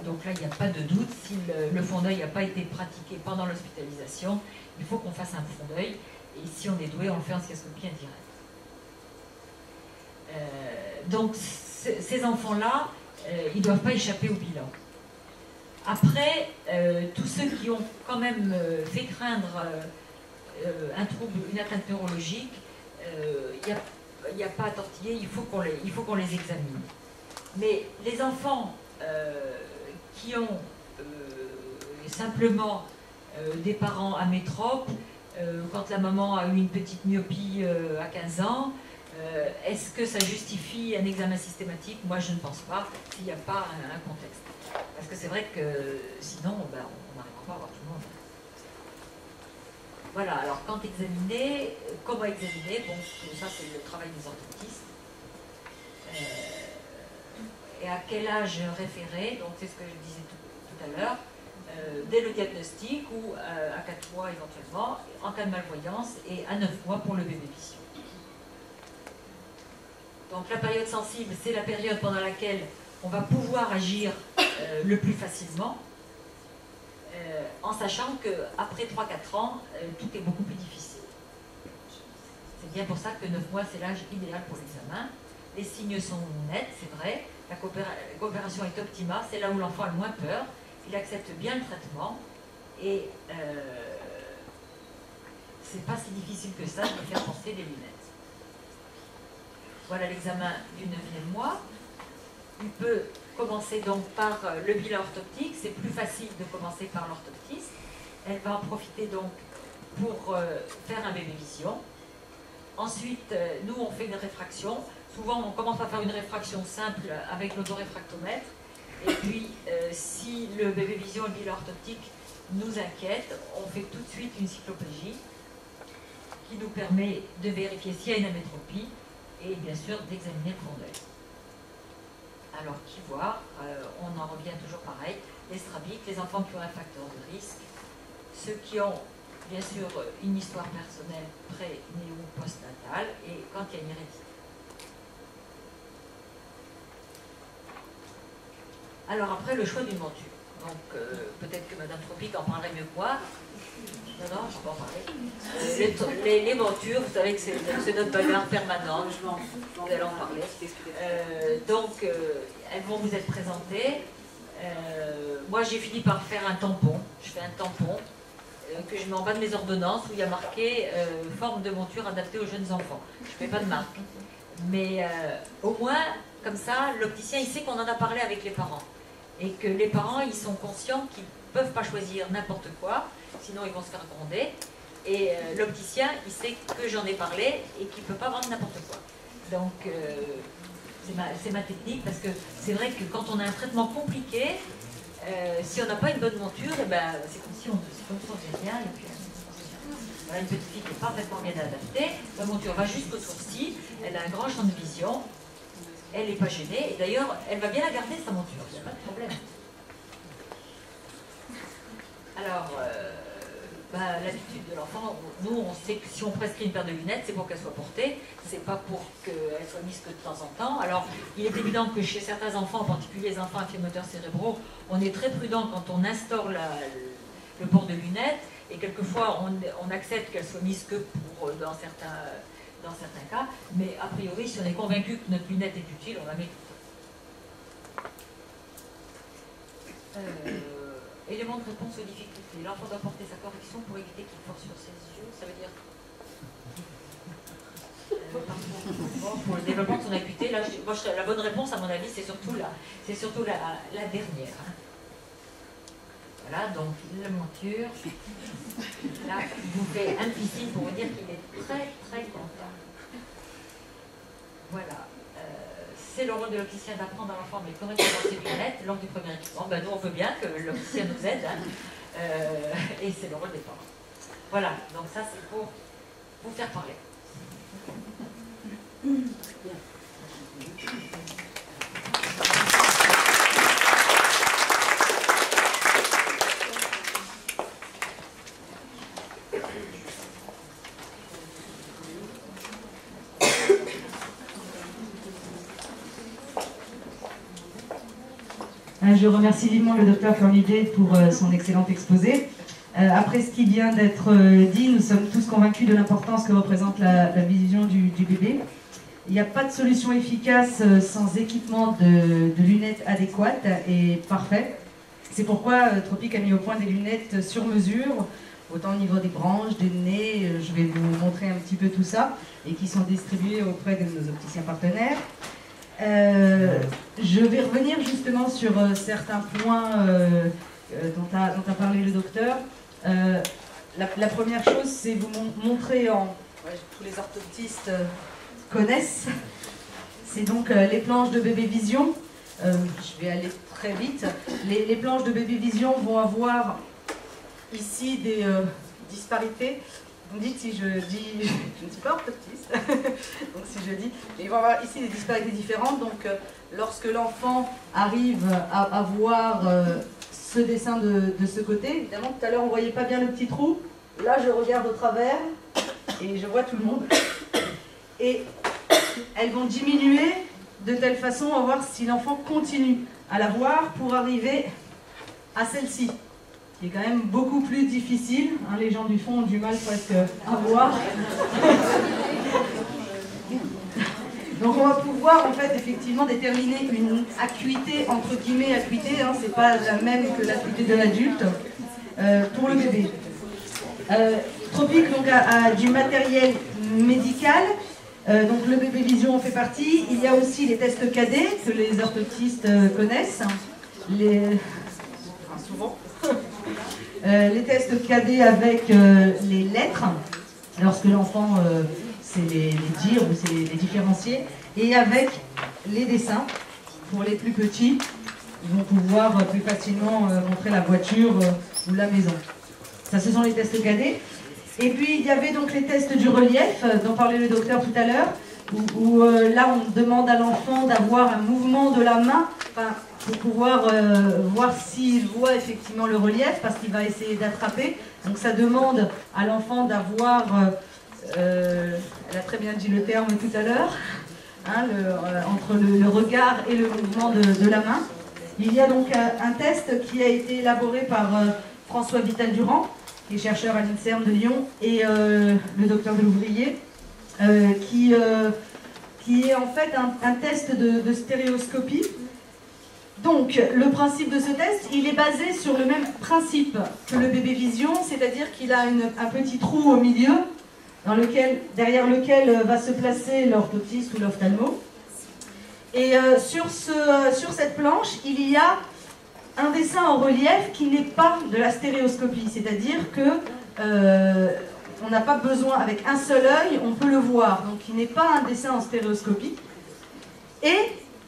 Donc là, il n'y a pas de doute. Si le fond d'œil n'a pas été pratiqué pendant l'hospitalisation, il faut qu'on fasse un fond d'œil. Et si on est doué, on le fait en schiastopie indirecte. Donc ces enfants-là, ils ne doivent pas échapper au bilan. Après, tous ceux qui ont quand même fait craindre un trouble, une atteinte neurologique, il n'y a pas à tortiller, il faut qu'on les examine. Mais les enfants qui ont simplement des parents amétropes, quand la maman a eu une petite myopie à 15 ans, est-ce que ça justifie un examen systématique? Moi je ne pense pas, s'il n'y a pas un contexte. Parce que c'est vrai que sinon ben, on n'arrivera pas à voir tout le monde. Voilà, alors quand examiner, comment examiner? Bon, ça c'est le travail des orthoptistes. Et à quel âge référer? Donc c'est ce que je disais tout à l'heure. Dès le diagnostic ou à 4 mois éventuellement, en cas de malvoyance, et à 9 mois pour le bébé vicieux. Donc la période sensible, c'est la période pendant laquelle on va pouvoir agir le plus facilement, en sachant qu'après 3-4 ans, tout est beaucoup plus difficile. C'est bien pour ça que 9 mois, c'est l'âge idéal pour l'examen. Les signes sont nets, c'est vrai. La coopération est optimale, c'est là où l'enfant a le moins peur. Il accepte bien le traitement et c'est pas si difficile que ça de faire porter des lunettes. Voilà l'examen du 9e mois. Il peut commencer donc par le bilan orthoptique. C'est plus facile de commencer par l'orthoptiste. Elle va en profiter donc pour faire un bébé vision. Ensuite, nous, on fait une réfraction. Souvent, on commence par faire une réfraction simple avec l'autoréfractomètre. Et puis, si le bébé vision et le bilan orthoptique nous inquiète, on fait tout de suite une cycloplégie qui nous permet de vérifier s'il y a une amétropie et bien sûr d'examiner le fond d'œil. Alors, qui voir, on en revient toujours pareil, les strabiques, les enfants qui ont un facteur de risque, ceux qui ont bien sûr une histoire personnelle pré-, né ou post-natale, et quand il y a une hérédité. Alors après, le choix d'une monture. Donc peut-être que Madame Tropic en parlerait mieux que moi. Non, je peux en parler. Les montures, vous savez que c'est notre bagarre permanente. Vous allez en parler. Donc, elles vont vous être présentées. Moi, j'ai fini par faire un tampon. Je fais un tampon que je mets en bas de mes ordonnances où il y a marqué forme de monture adaptée aux jeunes enfants. Je ne fais pas de marque. Mais au moins, comme ça, l'opticien, il sait qu'on en a parlé avec les parents. Et que les parents, ils sont conscients qu'ils ne peuvent pas choisir n'importe quoi, sinon ils vont se faire gronder. Et l'opticien, il sait que j'en ai parlé et qu'il ne peut pas vendre n'importe quoi. Donc, c'est ma technique, parce que c'est vrai que quand on a un traitement compliqué, si on n'a pas une bonne monture, eh ben, c'est comme si on faisait rien. Et puis, voilà, une petite fille qui est parfaitement bien adaptée. La monture va jusqu'au sourcil, elle a un grand champ de vision. Elle n'est pas gênée, et d'ailleurs, elle va bien la garder, sa monture, il n'y a pas de problème. Alors, l'habitude de l'enfant, nous, on sait que si on prescrit une paire de lunettes, c'est pour qu'elle soit portée, c'est pas pour qu'elle soit mise que de temps en temps. Alors, il est évident que chez certains enfants, en particulier les enfants à faibles moteurs cérébraux, on est très prudent quand on instaure le port de lunettes, et quelquefois, on accepte qu'elle soit mise que pour, dans certains cas, mais a priori, si on est convaincu que notre lunette est utile, on la met tout le temps. Élément de réponse aux difficultés. L'enfant doit porter sa correction pour éviter qu'il force sur ses yeux. Ça veut dire pour le développement de son acuité. Là, la bonne réponse, à mon avis, c'est surtout la dernière. Hein. Voilà, donc la monture. Là, il vous fait un petit signe pour vous dire qu'il est très très content. Voilà. C'est le rôle de l'opticien d'apprendre à l'enfant, mais comment il dans ses lunettes lors du premier équipement. Ben, nous, on veut bien que l'opticien nous aide. Hein. Et c'est le rôle des parents. Voilà, donc ça, c'est pour vous faire parler. Je remercie vivement le docteur Cornudet pour son excellent exposé. Après ce qui vient d'être dit, nous sommes tous convaincus de l'importance que représente la vision du bébé. Il n'y a pas de solution efficace sans équipement de lunettes adéquates et parfait. C'est pourquoi Tropic a mis au point des lunettes sur mesure, autant au niveau des branches, des nez, je vais vous montrer un petit peu tout ça, et qui sont distribuées auprès de nos opticiens partenaires. Je vais revenir justement sur certains points dont a parlé le docteur. La première chose, c'est vous montrer tous les orthoptistes connaissent, c'est donc les planches de bébé vision. Je vais aller très vite. Les planches de bébé vision vont avoir ici des disparités. Vous me dites si je dis, je ne suis pas orthoptiste, donc si je dis, ils vont avoir ici des disparités différentes. Donc lorsque l'enfant arrive à voir ce dessin de ce côté, évidemment tout à l'heure on ne voyait pas bien le petit trou, là je regarde au travers et je vois tout le monde. Et elles vont diminuer de telle façon, on va voir si l'enfant continue à la voir pour arriver à celle-ci, qui est quand même beaucoup plus difficile. Hein, les gens du fond ont du mal presque à voir. Donc on va pouvoir en fait effectivement déterminer une acuité, entre guillemets acuité, hein, c'est pas la même que l'acuité de l'adulte, pour le bébé. Tropic donc, a du matériel médical, donc le bébé vision en fait partie. Il y a aussi les tests cadets que les orthoptistes connaissent, souvent. les tests KD avec les lettres, lorsque l'enfant sait les dire ou sait les différencier, et avec les dessins, pour les plus petits, ils vont pouvoir plus facilement montrer la voiture ou la maison. Ça, ce sont les tests KD. Et puis, il y avait donc les tests du relief, dont parlait le docteur tout à l'heure, où là, on demande à l'enfant d'avoir un mouvement de la main pour pouvoir voir s'il voit effectivement le relief, parce qu'il va essayer d'attraper. Donc, ça demande à l'enfant d'avoir, elle a très bien dit le terme tout à l'heure, hein, entre le regard et le mouvement de la main. Il y a donc un test qui a été élaboré par François Vital-Durand, qui est chercheur à l'INSERM de Lyon, et le docteur Delouvrier, qui est en fait un test de stéréoscopie. Donc, le principe de ce test, il est basé sur le même principe que le bébé vision, c'est-à-dire qu'il a un petit trou au milieu, derrière lequel va se placer l'orthoptiste ou l'ophtalmo. Et sur cette planche, il y a un dessin en relief qui n'est pas de la stéréoscopie, c'est-à-dire que on n'a pas besoin, avec un seul œil, on peut le voir. Donc il n'est pas un dessin en stéréoscopie. Et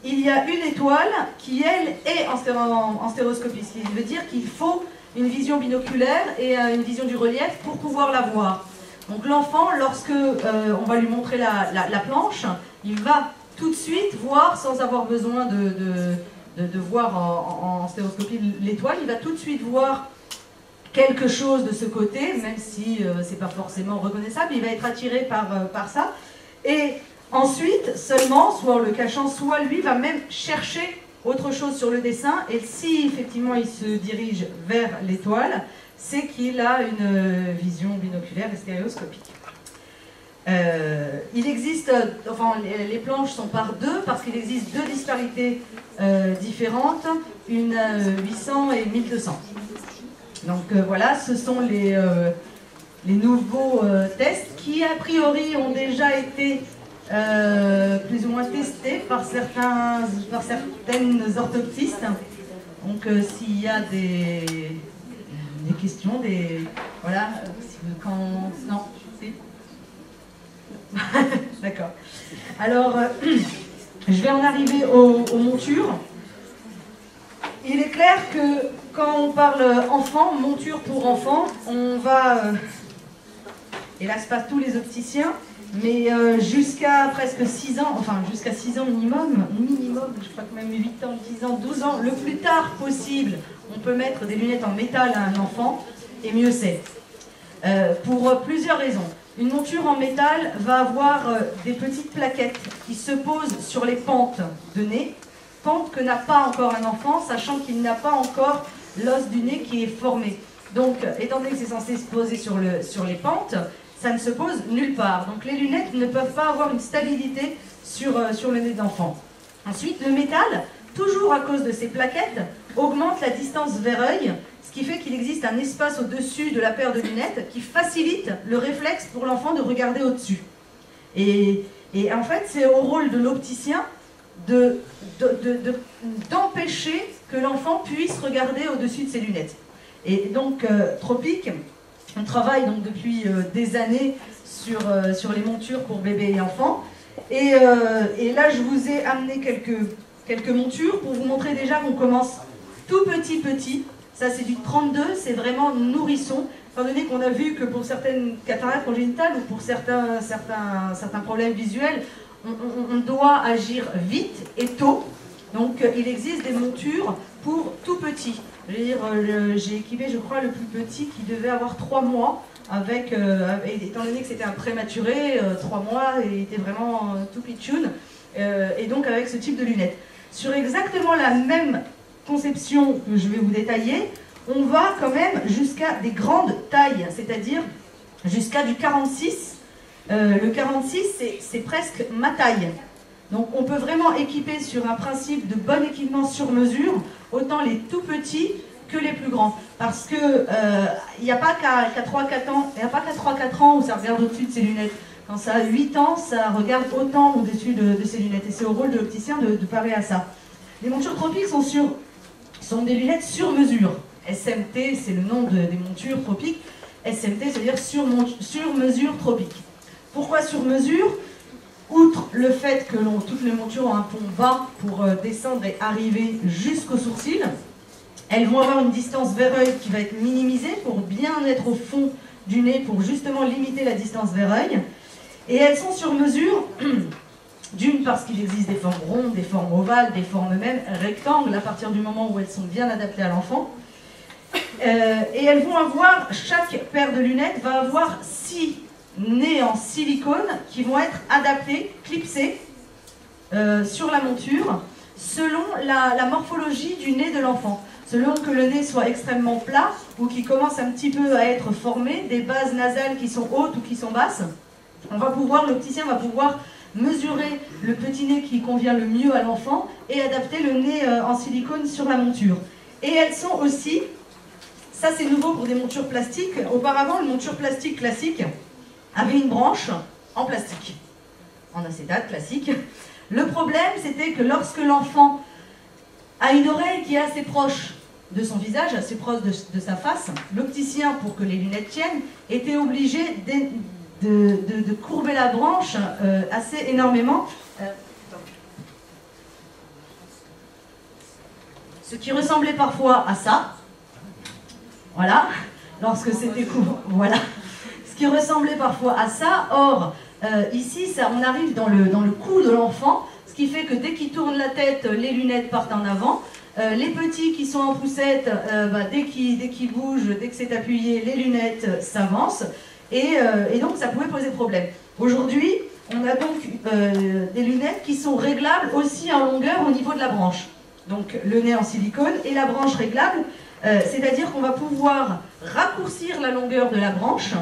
il y a une étoile qui, elle, est en stéréoscopie, ce qui veut dire qu'il faut une vision binoculaire et une vision du relief pour pouvoir la voir. Donc l'enfant, lorsque on va lui montrer la planche, il va tout de suite voir, sans avoir besoin de voir en stéréoscopie l'étoile, il va tout de suite voir quelque chose de ce côté, même si c'est pas forcément reconnaissable, il va être attiré par ça. Et ensuite, seulement, soit en le cachant, soit lui va même chercher autre chose sur le dessin, et si effectivement il se dirige vers l'étoile, c'est qu'il a une vision binoculaire et stéréoscopique. Il existe, enfin les planches sont par deux parce qu'il existe deux disparités différentes, une 800 et 1200. Donc voilà, ce sont les nouveaux tests qui a priori ont déjà été plus ou moins testés par certaines orthoptistes. Donc s'il y a des questions, voilà, non, si. D'accord. Alors, je vais en arriver aux montures. Il est clair que quand on parle enfant, monture pour enfant, on va, hélas pas tous les opticiens, mais jusqu'à presque 6 ans, enfin jusqu'à 6 ans minimum, je crois que même 8 ans, 10 ans, 12 ans, le plus tard possible, on peut mettre des lunettes en métal à un enfant, et mieux c'est. Pour plusieurs raisons. Une monture en métal va avoir des petites plaquettes qui se posent sur les pentes de nez, pentes que n'a pas encore un enfant, sachant qu'il n'a pas encore l'os du nez qui est formé. Donc, étant donné que c'est censé se poser sur les pentes, ça ne se pose nulle part. Donc les lunettes ne peuvent pas avoir une stabilité sur le nez de l'enfant. Ensuite, le métal, toujours à cause de ces plaquettes, augmente la distance vers œil, ce qui fait qu'il existe un espace au-dessus de la paire de lunettes qui facilite le réflexe pour l'enfant de regarder au-dessus. Et en fait, c'est au rôle de l'opticien d'empêcher que l'enfant puisse regarder au-dessus de ses lunettes. Et donc, Tropic, on travaille donc depuis des années sur les montures pour bébés et enfants. Et là, je vous ai amené quelques montures pour vous montrer déjà qu'on commence tout petit. Ça, c'est du 32, c'est vraiment nourrisson. Étant donné qu'on a vu que pour certaines cataractes congénitales ou pour certains problèmes visuels, on doit agir vite et tôt. Donc, il existe des montures pour tout petit. J'ai équipé, je crois, le plus petit qui devait avoir 3 mois, étant donné que c'était un prématuré, 3 mois, et il était vraiment tout pitchoun, et donc avec ce type de lunettes. Sur exactement la même conception que je vais vous détailler, on va quand même jusqu'à des grandes tailles, c'est-à-dire jusqu'à du 46. Le 46, c'est presque ma taille. Donc on peut vraiment équiper sur un principe de bon équipement sur mesure, autant les tout petits que les plus grands. Parce que il n'y a pas qu'à 3-4 ans, il n'y a pas qu'à 3-4 ans où ça regarde au-dessus de ses lunettes. Quand ça a 8 ans, ça regarde autant au-dessus de ses lunettes. Et c'est au rôle de l'opticien de parer à ça. Les montures Tropic sont des lunettes sur mesure. SMT, c'est le nom des montures tropiques. SMT, c'est-à-dire sur mesure tropique. Pourquoi sur mesure? Outre le fait que toutes les montures ont un pont bas pour descendre et arriver jusqu'au sourcil, elles vont avoir une distance vers œil qui va être minimisée pour bien être au fond du nez, pour justement limiter la distance vers œil. Et elles sont sur mesure, d'une parce qu'il existe des formes rondes, des formes ovales, des formes même rectangles à partir du moment où elles sont bien adaptées à l'enfant. Et elles vont avoir, chaque paire de lunettes va avoir 6 nez en silicone qui vont être adaptés, clipsés sur la monture selon la morphologie du nez de l'enfant. Selon que le nez soit extrêmement plat ou qu'il commence un petit peu à être formé, des bases nasales qui sont hautes ou qui sont basses, l'opticien va pouvoir mesurer le petit nez qui convient le mieux à l'enfant et adapter le nez en silicone sur la monture. Et elles sont aussi, ça c'est nouveau pour des montures plastiques, auparavant une monture plastique classique avait une branche en plastique, en acétate classique. Le problème, c'était que lorsque l'enfant a une oreille qui est assez proche de son visage, assez proche de sa face, l'opticien, pour que les lunettes tiennent, était obligé de courber la branche assez énormément. Ce qui ressemblait parfois à ça. Voilà, lorsque c'était court. Voilà. Qui ressemblait parfois à ça. Or, ici, on arrive dans le cou de l'enfant, ce qui fait que dès qu'il tourne la tête, les lunettes partent en avant. Les petits qui sont en poussette, dès qu'ils bougent, dès que c'est appuyé, les lunettes s'avancent. Et donc, ça pouvait poser problème. Aujourd'hui, on a donc des lunettes qui sont réglables aussi en longueur au niveau de la branche. Donc, le nez en silicone et la branche réglable, c'est-à-dire qu'on va pouvoir raccourcir la longueur de la branche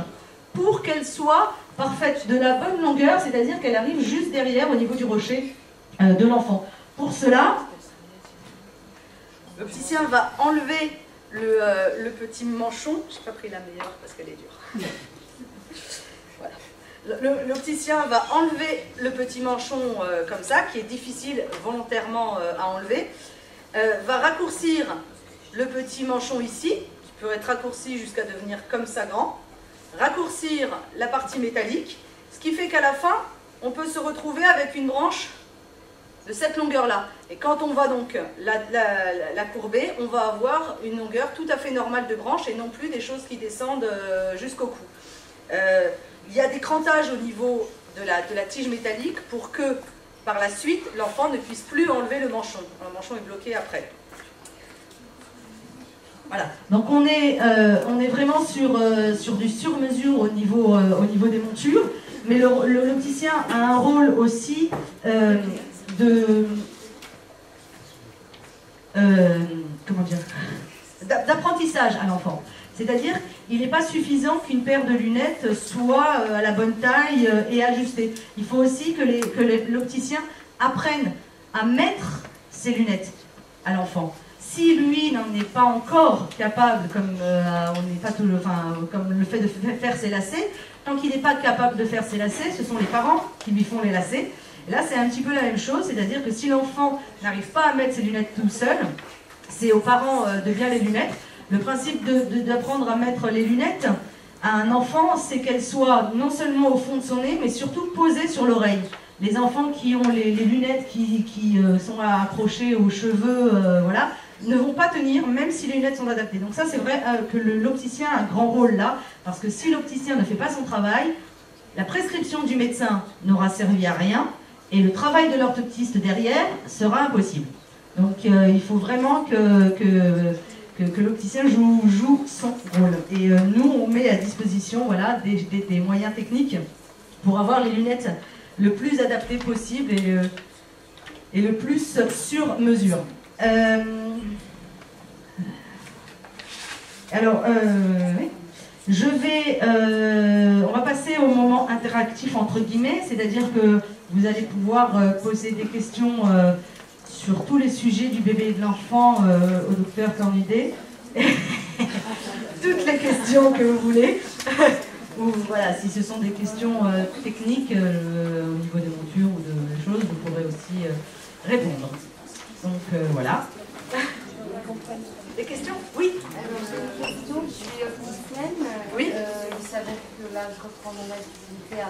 pour qu'elle soit parfaite de la bonne longueur, c'est-à-dire qu'elle arrive juste derrière au niveau du rocher de l'enfant. Pour cela, l'opticien va enlever le petit manchon. Je n'ai pas pris la meilleure parce qu'elle est dure. Voilà. L'opticien va enlever le petit manchon comme ça, qui est difficile volontairement à enlever, va raccourcir le petit manchon ici, qui peut être raccourci jusqu'à devenir comme ça grand, raccourcir la partie métallique, ce qui fait qu'à la fin, on peut se retrouver avec une branche de cette longueur-là. Et quand on va donc la courber, on va avoir une longueur tout à fait normale de branche et non plus des choses qui descendent jusqu'au cou. Il y a des crantages au niveau de la tige métallique pour que, par la suite, l'enfant ne puisse plus enlever le manchon. Le manchon est bloqué après. Voilà, donc on est vraiment sur du sur-mesure au niveau des montures, mais l'opticien a un rôle aussi d'apprentissage à l'enfant. C'est-à-dire, il n'est pas suffisant qu'une paire de lunettes soit à la bonne taille et ajustée. Il faut aussi que l'opticien apprenne à mettre ses lunettes à l'enfant. Si lui n'en est pas encore capable, comme le fait de faire ses lacets, tant qu'il n'est pas capable de faire ses lacets, ce sont les parents qui lui font les lacets. Et là, c'est un petit peu la même chose, c'est-à-dire que si l'enfant n'arrive pas à mettre ses lunettes tout seul, c'est aux parents de bien les lui mettre. Le principe d'apprendre à mettre les lunettes à un enfant, c'est qu'elles soient non seulement au fond de son nez, mais surtout posées sur l'oreille. Les enfants qui ont les lunettes qui sont accrochées aux cheveux, voilà, ne vont pas tenir, même si les lunettes sont adaptées. Donc ça, c'est vrai que l'opticien a un grand rôle là, parce que si l'opticien ne fait pas son travail, la prescription du médecin n'aura servi à rien, et le travail de l'orthoptiste derrière sera impossible. Donc il faut vraiment que l'opticien joue son rôle. Et nous, on met à disposition voilà, des moyens techniques pour avoir les lunettes le plus adaptées possible et le plus sur mesure. Alors, oui. On va passer au moment interactif entre guillemets, c'est-à-dire que vous allez pouvoir poser des questions sur tous les sujets du bébé et de l'enfant au docteur Cornudet. Toutes les questions que vous voulez. Ou voilà, si ce sont des questions techniques au niveau des montures ou de choses, vous pourrez aussi répondre. Donc voilà. Des questions? Oui.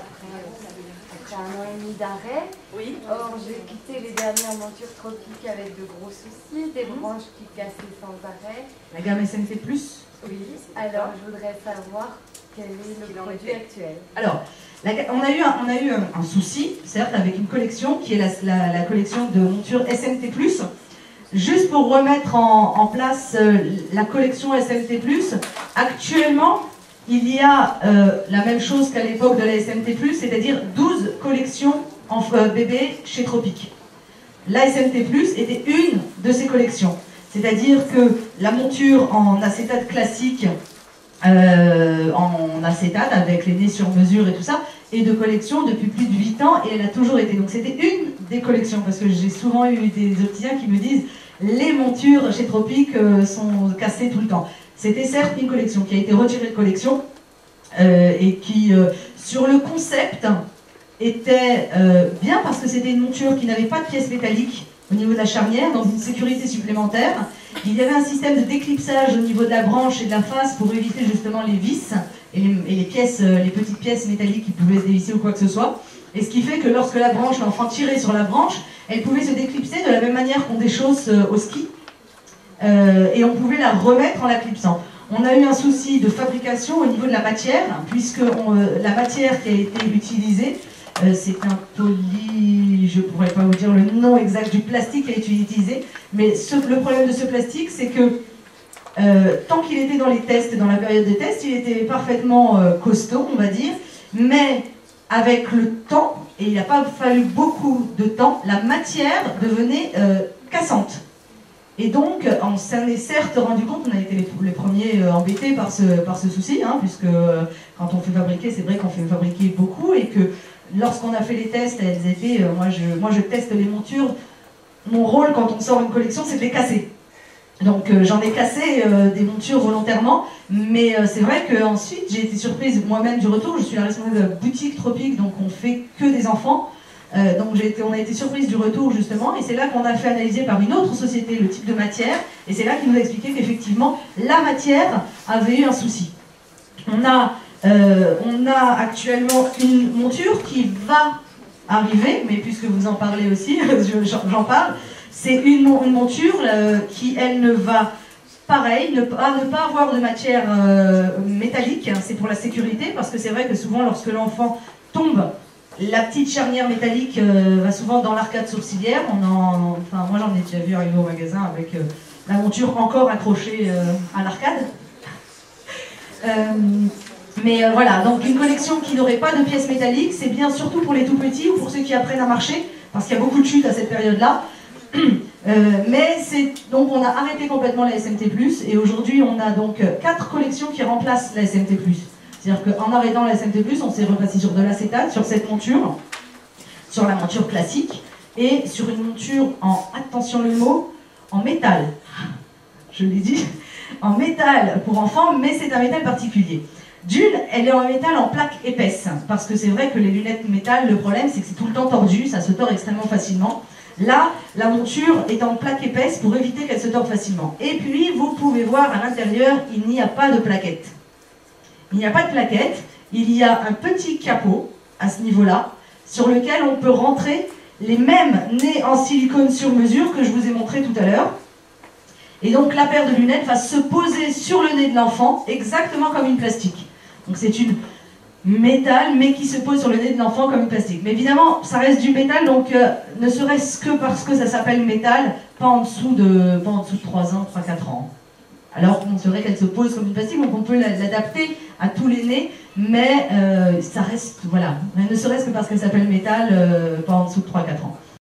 après 1 an et demi d'arrêt. Oui. Or, j'ai quitté les dernières montures tropiques avec de gros soucis, des branches qui cassaient sans arrêt. La gamme SMT+. Oui, alors je voudrais savoir quel est le produit actuel. Alors, on a eu un souci, certes, avec une collection qui est la collection de montures SMT+. Juste pour remettre en place la collection SMT+, actuellement, il y a la même chose qu'à l'époque de la SMT+, c'est-à-dire 12 collections en bébé chez Tropique. La SMT+, était une de ces collections. C'est-à-dire que la monture en acétate classique, en acétate, avec les nez sur mesure et tout ça, est de collection depuis plus de 8 ans et elle a toujours été. Donc c'était une des collections, parce que j'ai souvent eu des opticiens qui me disent les montures chez Tropique sont cassées tout le temps. C'était certes une collection qui a été retirée de collection et qui, sur le concept, était bien parce que c'était une monture qui n'avait pas de pièces métalliques au niveau de la charnière, dans une sécurité supplémentaire. Il y avait un système de déclipsage au niveau de la branche et de la face pour éviter justement les vis et les pièces, les petites pièces métalliques qui pouvaient se dévisser ou quoi que ce soit. Et ce qui fait que lorsque la branche, l'enfant tirait sur la branche, elle pouvait se déclipser de la même manière qu'on déchausse au ski. Et on pouvait la remettre en la clipsant. On a eu un souci de fabrication au niveau de la matière, puisque la matière qui a été utilisée, c'est un poly, je ne pourrais pas vous dire le nom exact du plastique qui a été utilisé, mais le problème de ce plastique, c'est que tant qu'il était dans les tests, dans la période de test, il était parfaitement costaud, on va dire, mais avec le temps, et il n'a pas fallu beaucoup de temps, la matière devenait cassante. Et donc, on s'en est certes rendu compte, on a été les premiers embêtés par ce souci, hein, puisque quand on fait fabriquer, c'est vrai qu'on fait fabriquer beaucoup, et que lorsqu'on a fait les tests, elles étaient, moi je teste les montures, mon rôle quand on sort une collection, c'est de les casser. Donc j'en ai cassé des montures volontairement, mais c'est vrai qu'ensuite j'ai été surprise moi-même du retour. Je suis la responsable de la boutique Tropique, donc on fait que des enfants. Donc on a été surprise du retour justement, et c'est là qu'on a fait analyser par une autre société le type de matière, et c'est là qu'ils nous a expliqué qu'effectivement la matière avait eu un souci. On a actuellement une monture qui va arriver, mais puisque vous en parlez aussi, j'en parle. C'est une monture qui, elle, ne va, pareil, ne pas avoir de matière métallique. C'est pour la sécurité, parce que c'est vrai que souvent, lorsque l'enfant tombe, la petite charnière métallique va souvent dans l'arcade sourcilière. Enfin, moi, j'en ai déjà vu arriver au magasin avec la monture encore accrochée à l'arcade. Mais voilà, donc une collection qui n'aurait pas de pièces métalliques, c'est bien surtout pour les tout petits ou pour ceux qui apprennent à marcher, parce qu'il y a beaucoup de chutes à cette période-là. Donc on a arrêté complètement la SMT+, et aujourd'hui on a donc 4 collections qui remplacent la SMT+. C'est-à-dire qu'en arrêtant la SMT+, on s'est repassé sur de l'acétate, sur cette monture, sur la monture classique, et sur une monture en, attention le mot, en métal. Je l'ai dit, en métal pour enfants, mais c'est un métal particulier. D'une, elle est en métal en plaque épaisse, parce que c'est vrai que les lunettes métal, le problème c'est que c'est tout le temps tordu, ça se tord extrêmement facilement. Là, la monture est en plaque épaisse pour éviter qu'elle se torde facilement. Et puis, vous pouvez voir à l'intérieur, il n'y a pas de plaquette. Il n'y a pas de plaquette, il y a un petit capot à ce niveau-là, sur lequel on peut rentrer les mêmes nez en silicone sur mesure que je vous ai montré tout à l'heure. Et donc la paire de lunettes va se poser sur le nez de l'enfant, exactement comme une plastique. Donc c'est une métal, mais qui se pose sur le nez de l'enfant comme une plastique. Mais évidemment, ça reste du métal, donc ne serait-ce que parce que ça s'appelle métal, pas en dessous de 3 ans, 3-4 ans. Alors qu'on serait qu'elle se pose comme une plastique, donc on peut l'adapter à tous les nez, mais ça reste, voilà, ne serait-ce que parce qu'elle s'appelle métal, pas en dessous de 3-4 ans.